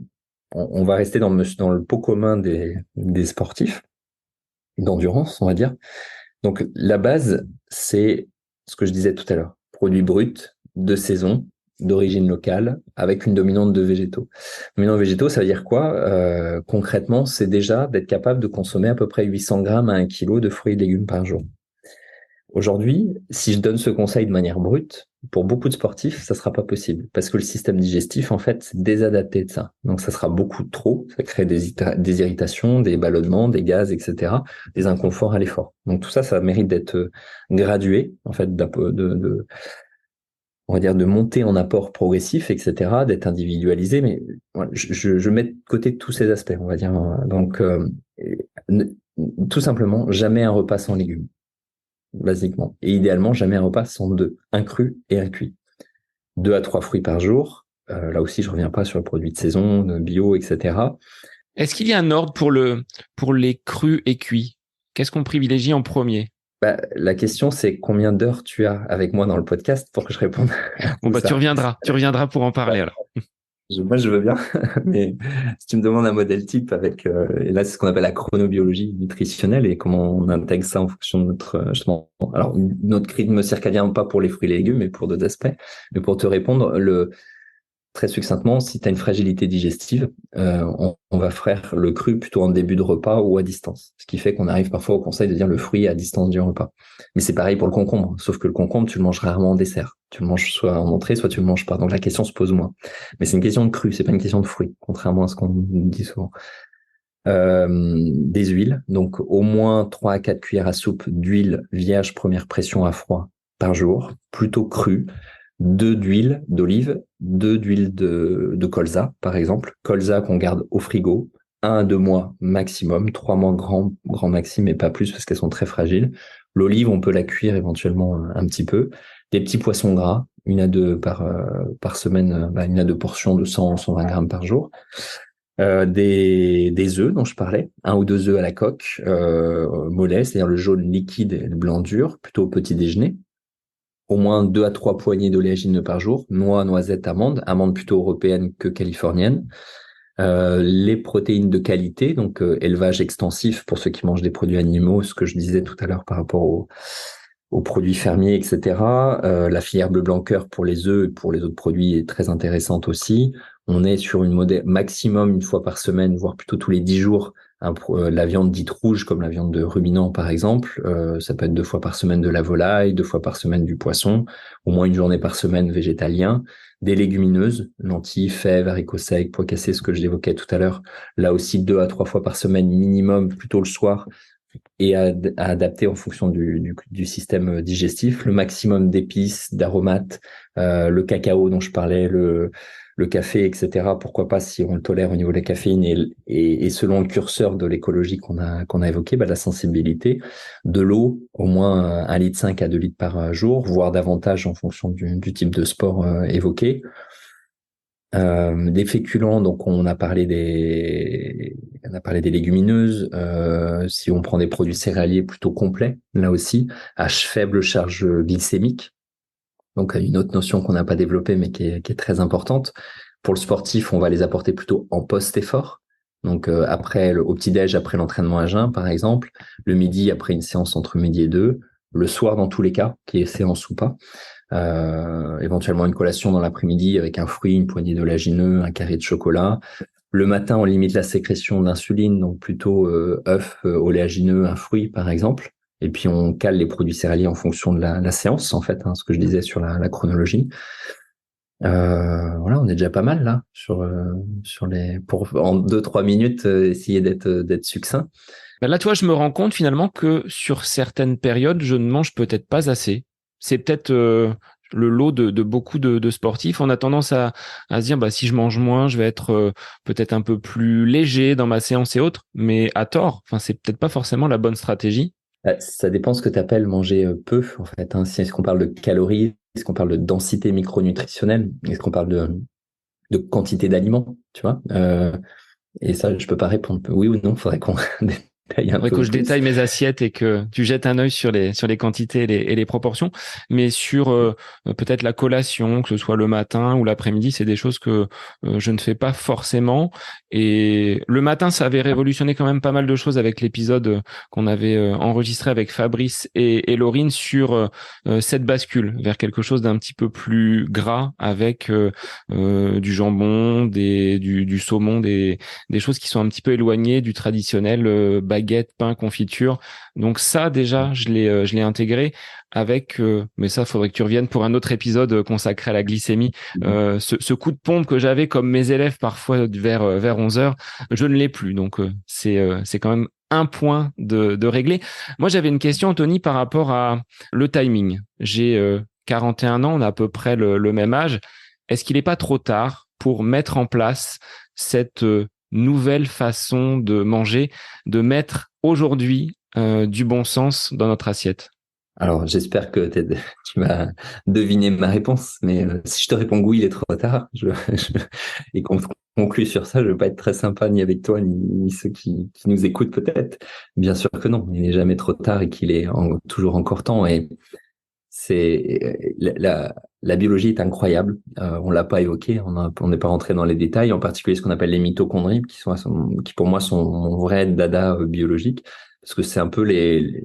on va rester dans le pot commun des sportifs d'endurance, on va dire. Donc la base, c'est ce que je disais tout à l'heure, produits bruts, de saison, d'origine locale, avec une dominante de végétaux. Dominante de végétaux, ça veut dire quoi concrètement, c'est déjà d'être capable de consommer à peu près 800 grammes à 1 kilo de fruits et légumes par jour. Aujourd'hui, si je donne ce conseil de manière brute, pour beaucoup de sportifs, ça sera pas possible parce que le système digestif, en fait, c'est désadapté de ça. Donc, ça sera beaucoup trop. Ça crée des irritations, des ballonnements, des gaz, etc., des inconforts à l'effort. Donc, tout ça, ça mérite d'être gradué, en fait, on va dire de monter en apport progressif, etc., d'être individualisé. Mais voilà, je mets de côté tous ces aspects, on va dire. Donc, tout simplement, jamais un repas sans légumes. Basiquement. Et idéalement, jamais un repas sans deux, un cru et un cuit. 2 à 3 fruits par jour. Là aussi, je reviens pas sur le produit de saison, de bio, etc. Est-ce qu'il y a un ordre pour les crus et cuits? Qu'est-ce qu'on privilégie en premier? La question, c'est combien d'heures tu as avec moi dans le podcast pour que je réponde. Bon, tu reviendras pour en parler alors. Moi, je veux bien, mais si tu me demandes un modèle type avec, et là, c'est ce qu'on appelle la chronobiologie nutritionnelle et comment on intègre ça en fonction de notre, justement, alors, notre rythme circadien, pas pour les fruits et légumes, mais pour d'autres aspects. Mais pour te répondre, très succinctement, si tu as une fragilité digestive, on va faire le cru plutôt en début de repas ou à distance. Ce qui fait qu'on arrive parfois au conseil de dire le fruit à distance du repas. Mais c'est pareil pour le concombre, sauf que le concombre, tu le manges rarement en dessert. Tu le manges soit en entrée, soit tu le manges pas. Donc la question se pose moins. Mais c'est une question de cru, c'est pas une question de fruit, contrairement à ce qu'on dit souvent. Des huiles, donc au moins 3 à 4 cuillères à soupe d'huile vierge première pression à froid par jour, plutôt crue. 2 d'huile d'olive, 2 d'huile de colza, par exemple. Colza qu'on garde au frigo, 1 à 2 mois maximum, 3 mois grand maximum, mais pas plus parce qu'elles sont très fragiles. L'olive, on peut la cuire éventuellement un petit peu. Des petits poissons gras, 1 à 2 par semaine, 1 à 2 portions de 100, 120 grammes par jour. Des œufs dont je parlais, 1 ou 2 œufs à la coque, mollets, c'est-à-dire le jaune liquide et le blanc dur, plutôt au petit déjeuner. Au moins 2 à 3 poignées d'oléagineux par jour, noix, noisettes, amandes, amandes plutôt européennes que californiennes. Les protéines de qualité, donc élevage extensif pour ceux qui mangent des produits animaux, ce que je disais tout à l'heure par rapport aux produits fermiers, etc. La filière bleu blanc cœur pour les œufs et pour les autres produits est très intéressante aussi. On est sur une maximum 1 fois par semaine, voire plutôt tous les 10 jours, la viande dite rouge, comme la viande de ruminant par exemple. Ça peut être 2 fois par semaine de la volaille, 2 fois par semaine du poisson, au moins 1 journée par semaine végétalien. Des légumineuses, lentilles, fèves, haricots secs, pois cassés, ce que j'évoquais tout à l'heure. Là aussi 2 à 3 fois par semaine minimum, plutôt le soir, et à adapter en fonction du système digestif. Le maximum d'épices, d'aromates, le cacao dont je parlais, le café, etc. Pourquoi pas si on le tolère au niveau de la caféine et selon le curseur de l'écologie qu'on a évoqué, la sensibilité, de l'eau, au moins 1,5 litre à 2 litres par jour, voire davantage en fonction du type de sport évoqué. Des féculents, donc on a parlé des légumineuses. Si on prend des produits céréaliers plutôt complets, là aussi, à faible charge glycémique. Donc une autre notion qu'on n'a pas développée mais qui est très importante. Pour le sportif, on va les apporter plutôt en post-effort. Donc au petit-déj, après l'entraînement à jeun, par exemple, le midi, après une séance entre midi et 2, le soir dans tous les cas, qui est séance ou pas. Éventuellement une collation dans l'après-midi avec un fruit, une poignée d'oléagineux, un carré de chocolat. Le matin, on limite la sécrétion d'insuline, donc plutôt œuf, oléagineux, un fruit par exemple. Et puis on cale les produits céréaliers en fonction de la séance, en fait, ce que je disais sur la chronologie. Voilà, on est déjà pas mal là pour en 2-3 minutes essayer d'être succinct. Là, toi, je me rends compte finalement que sur certaines périodes, je ne mange peut-être pas assez. C'est peut-être le lot de beaucoup de sportifs. On a tendance à se dire, si je mange moins, je vais être peut-être un peu plus léger dans ma séance et autres, mais à tort. Enfin, c'est peut-être pas forcément la bonne stratégie. Ça dépend ce que tu appelles manger peu, en fait. Si est-ce qu'on parle de calories, est-ce qu'on parle de densité micronutritionnelle, est-ce qu'on parle de quantité d'aliments, tu vois et ça, je peux pas répondre. Oui ou non, faudrait qu'on détaille un Faudrait peu que je plus. détaille mes assiettes et que tu jettes un œil sur les quantités et les proportions. Mais sur peut-être la collation, que ce soit le matin ou l'après-midi, c'est des choses que je ne fais pas forcément. Et le matin, ça avait révolutionné quand même pas mal de choses avec l'épisode qu'on avait enregistré avec Fabrice et Laurine sur cette bascule vers quelque chose d'un petit peu plus gras avec du jambon, du saumon, des choses qui sont un petit peu éloignées du traditionnel baguette, pain, confiture. Donc ça, déjà, je l'ai intégré avec, mais ça, faudrait que tu reviennes pour un autre épisode consacré à la glycémie. Ce coup de pompe que j'avais comme mes élèves parfois vers 11 heures, je ne l'ai plus. Donc c'est quand même un point de régler. Moi, j'avais une question, Anthony, par rapport à le timing. J'ai 41 ans, on a à peu près le même âge. Est-ce qu'il n'est pas trop tard pour mettre en place cette nouvelle façon de manger, de mettre aujourd'hui du bon sens dans notre assiette? Alors, j'espère que tu vas deviner ma réponse, mais si je te réponds oui, il est trop tard, et qu'on conclut sur ça, je ne vais pas être très sympa ni avec toi, ni ceux qui nous écoutent peut-être. Bien sûr que non, il n'est jamais trop tard et qu'il est toujours encore temps. Et La biologie est incroyable. On l'a pas évoqué, on n'est pas rentré dans les détails, en particulier ce qu'on appelle les mitochondries, qui pour moi sont mon vrai dada biologique, parce que c'est un peu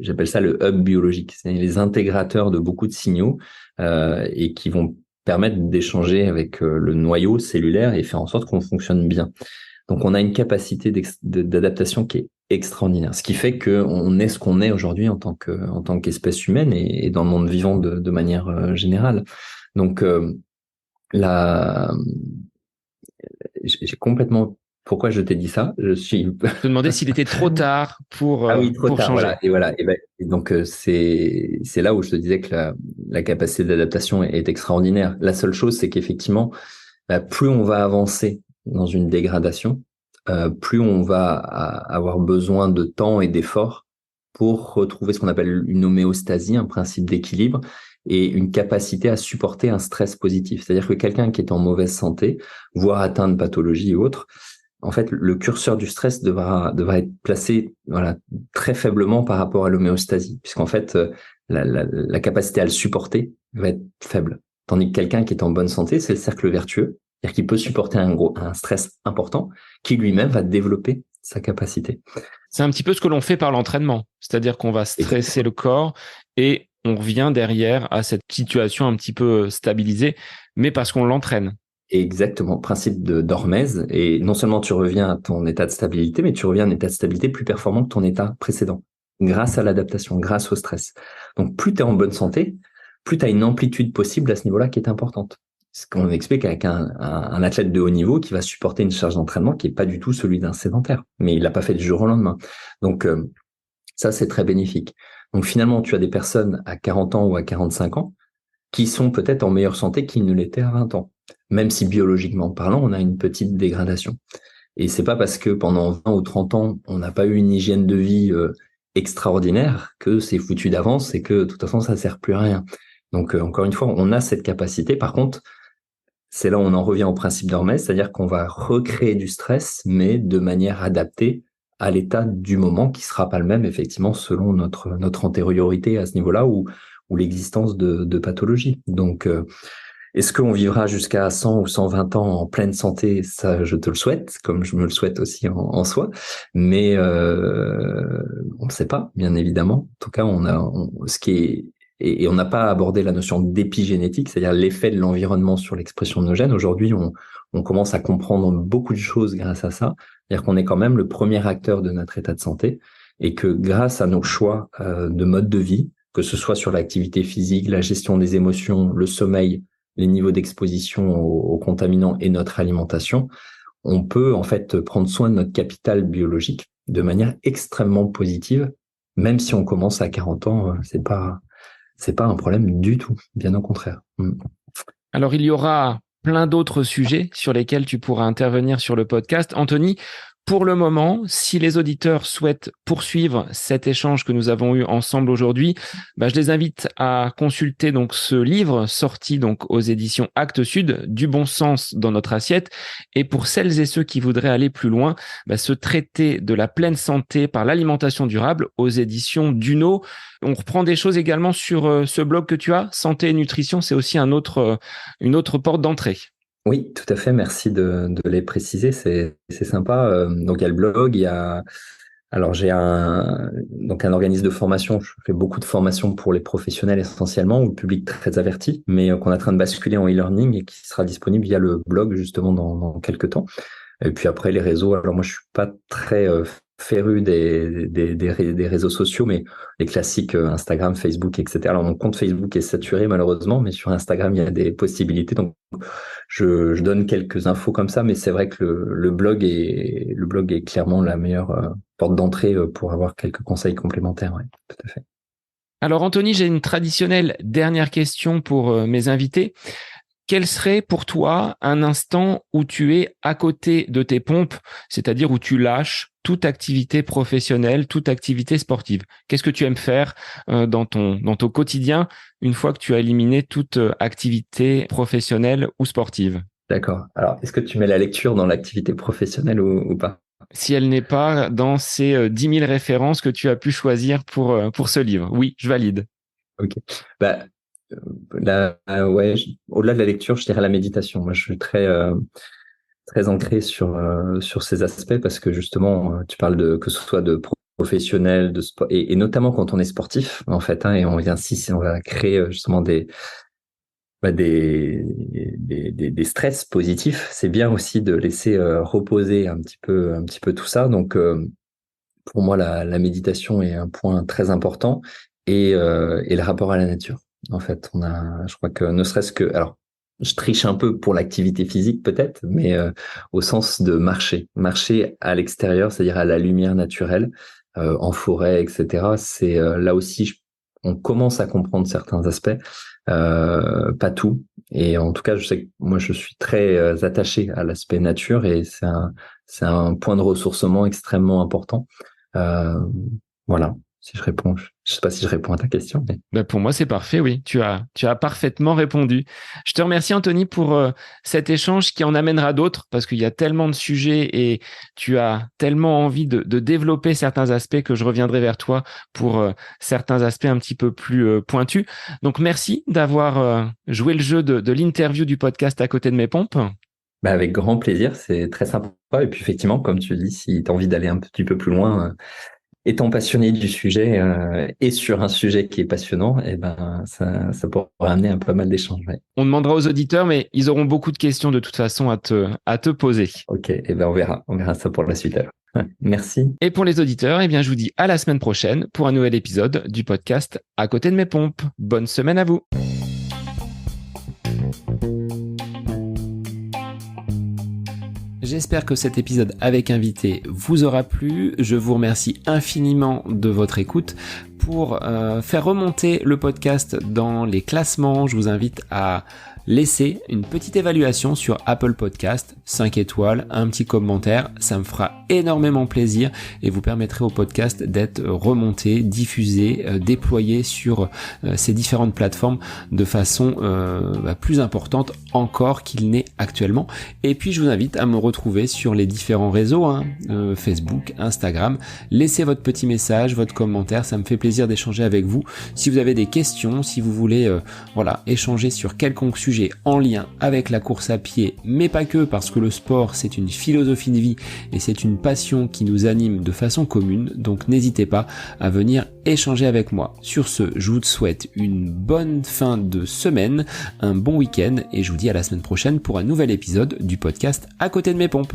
j'appelle ça le hub biologique, c'est les intégrateurs de beaucoup de signaux et qui vont permettre d'échanger avec le noyau cellulaire et faire en sorte qu'on fonctionne bien. Donc, on a une capacité d'adaptation qui est extraordinaire, ce qui fait qu'on est ce qu'on est aujourd'hui en tant qu'espèce humaine et dans le monde vivant de manière générale. Donc, j'ai complètement. Pourquoi je t'ai dit ça? Je te demandais s'il était trop tard Ah oui, trop pour tard, changer. voilà. Et donc, c'est là où je te disais que la capacité d'adaptation est extraordinaire. La seule chose, c'est qu'effectivement, plus on va avancer dans une dégradation, plus on va avoir besoin de temps et d'efforts pour retrouver ce qu'on appelle une homéostasie, un principe d'équilibre et une capacité à supporter un stress positif. C'est-à-dire que quelqu'un qui est en mauvaise santé, voire atteint de pathologie ou autre, en fait, le curseur du stress devra être placé, voilà, très faiblement par rapport à l'homéostasie, puisqu'en fait, la capacité à le supporter va être faible. Tandis que quelqu'un qui est en bonne santé, c'est le cercle vertueux, c'est-à-dire qu'il peut supporter un stress important, qui lui-même va développer sa capacité. C'est un petit peu ce que l'on fait par l'entraînement, c'est-à-dire qu'on va stresser le corps et on revient derrière à cette situation un petit peu stabilisée, mais parce qu'on l'entraîne. Exactement, principe d'hormèse. Et non seulement tu reviens à ton état de stabilité, mais tu reviens à un état de stabilité plus performant que ton état précédent, grâce à l'adaptation, grâce au stress. Donc, plus tu es en bonne santé, plus tu as une amplitude possible à ce niveau-là qui est importante. Ce qu'on explique avec un athlète de haut niveau qui va supporter une charge d'entraînement qui est pas du tout celui d'un sédentaire, mais il l'a pas fait du jour au lendemain. Donc, ça, c'est très bénéfique. Donc, finalement, tu as des personnes à 40 ans ou à 45 ans qui sont peut-être en meilleure santé qu'ils ne l'étaient à 20 ans. Même si biologiquement parlant, on a une petite dégradation. Et c'est pas parce que pendant 20 ou 30 ans, on n'a pas eu une hygiène de vie extraordinaire que c'est foutu d'avance et que de toute façon, ça sert plus à rien. Donc, encore une fois, on a cette capacité. Par contre, c'est là où on en revient au principe d'Hermès, c'est-à-dire qu'on va recréer du stress, mais de manière adaptée à l'état du moment, qui sera pas le même, effectivement, selon notre antériorité à ce niveau-là ou l'existence de pathologie. Donc, est-ce qu'on vivra jusqu'à 100 ou 120 ans en pleine santé? Ça, je te le souhaite, comme je me le souhaite aussi en soi. Mais on ne sait pas, bien évidemment. En tout cas, ce qui est et on n'a pas abordé la notion d'épigénétique, c'est-à-dire l'effet de l'environnement sur l'expression de nos gènes. Aujourd'hui, on commence à comprendre beaucoup de choses grâce à ça. C'est-à-dire qu'on est quand même le premier acteur de notre état de santé et que grâce à nos choix de mode de vie, que ce soit sur l'activité physique, la gestion des émotions, le sommeil, les niveaux d'exposition aux contaminants et notre alimentation, on peut en fait prendre soin de notre capital biologique de manière extrêmement positive, même si on commence à 40 ans, c'est pas un problème du tout, bien au contraire. Alors, il y aura plein d'autres sujets sur lesquels tu pourras intervenir sur le podcast. Anthony, pour le moment, si les auditeurs souhaitent poursuivre cet échange que nous avons eu ensemble aujourd'hui, je les invite à consulter donc ce livre sorti donc aux éditions Actes Sud, Du bon sens dans notre assiette. Et pour celles et ceux qui voudraient aller plus loin, ce traité de la pleine santé par l'alimentation durable aux éditions Duno. On reprend des choses également sur ce blog que tu as, Santé et Nutrition, c'est aussi une autre porte d'entrée. Oui, tout à fait. Merci de les préciser. C'est sympa. Donc, il y a le blog, alors j'ai un organisme de formation. Je fais beaucoup de formations pour les professionnels essentiellement ou le public très averti, mais qu'on est en train de basculer en e-learning et qui sera disponible via le blog justement dans quelques temps. Et puis après les réseaux. Alors moi je suis pas très féru des réseaux sociaux, mais les classiques Instagram, Facebook, etc. Alors mon compte Facebook est saturé malheureusement, mais sur Instagram il y a des possibilités. Donc je donne quelques infos comme ça, mais c'est vrai que le blog est clairement la meilleure porte d'entrée pour avoir quelques conseils complémentaires. Ouais, tout à fait. Alors Anthony, j'ai une traditionnelle dernière question pour mes invités. Quel serait pour toi un instant où tu es à côté de tes pompes, c'est-à-dire où tu lâches toute activité professionnelle, toute activité sportive? Qu'est-ce que tu aimes faire dans ton quotidien une fois que tu as éliminé toute activité professionnelle ou sportive? D'accord. Alors, est-ce que tu mets la lecture dans l'activité professionnelle ou pas? Si elle n'est pas dans ces 10 000 références que tu as pu choisir pour ce livre. Oui, je valide. Ok. Ouais, au-delà de la lecture, je dirais la méditation. Moi, je suis très ancré sur ces aspects parce que justement, tu parles que ce soit de professionnel, de sport, et notamment quand on est sportif, en fait, hein, et on vient si on va créer justement des stress positifs, c'est bien aussi de laisser reposer un petit peu tout ça. Donc, pour moi, la méditation est un point très important et le rapport à la nature. En fait, je crois que ne serait-ce que, alors, je triche un peu pour l'activité physique peut-être, mais au sens de marcher à l'extérieur, c'est-à-dire à la lumière naturelle, en forêt, etc. C'est là aussi, on commence à comprendre certains aspects, pas tout. Et en tout cas, je sais que moi, je suis très attaché à l'aspect nature et c'est un point de ressourcement extrêmement important. Euh, voilà, si je réponds. Je sais pas si je réponds à ta question, mais... Ben pour moi, c'est parfait, oui. Tu as parfaitement répondu. Je te remercie, Anthony, pour cet échange qui en amènera d'autres, parce qu'il y a tellement de sujets et tu as tellement envie de développer certains aspects que je reviendrai vers toi pour certains aspects un petit peu plus pointus. Donc, merci d'avoir joué le jeu de l'interview du podcast À côté de mes pompes. Bah, avec grand plaisir, c'est très sympa. Et puis effectivement, comme tu dis, si tu as envie d'aller un petit peu plus loin, étant passionné du sujet et sur un sujet qui est passionnant, eh ben ça pourra amener un pas mal d'échanges. Ouais. On demandera aux auditeurs, mais ils auront beaucoup de questions de toute façon à te poser. Ok, eh ben on verra ça pour la suite alors. Merci. Et pour les auditeurs, eh bien, je vous dis à la semaine prochaine pour un nouvel épisode du podcast À côté de mes pompes. Bonne semaine à vous. J'espère que cet épisode avec invité vous aura plu. Je vous remercie infiniment de votre écoute. Pour faire remonter le podcast dans les classements, je vous invite à laisser une petite évaluation sur Apple Podcast, 5 étoiles, un petit commentaire, ça me fera énormément plaisir et vous permettrez au podcast d'être remonté, diffusé, déployé sur ces différentes plateformes de façon plus importante encore qu'il n'est actuellement. Et puis je vous invite à me retrouver sur les différents réseaux, Facebook, Instagram. Laissez votre petit message, votre commentaire, ça me fait plaisir d'échanger avec vous. Si vous avez des questions, si vous voulez échanger sur quelconque sujet en lien avec la course à pied, mais pas que, parce que le sport c'est une philosophie de vie et c'est une passion qui nous anime de façon commune, donc n'hésitez pas à venir échanger avec moi. Sur ce, je vous souhaite une bonne fin de semaine, un bon week-end et je vous dis à la semaine prochaine pour un nouvel épisode du podcast À côté de mes pompes.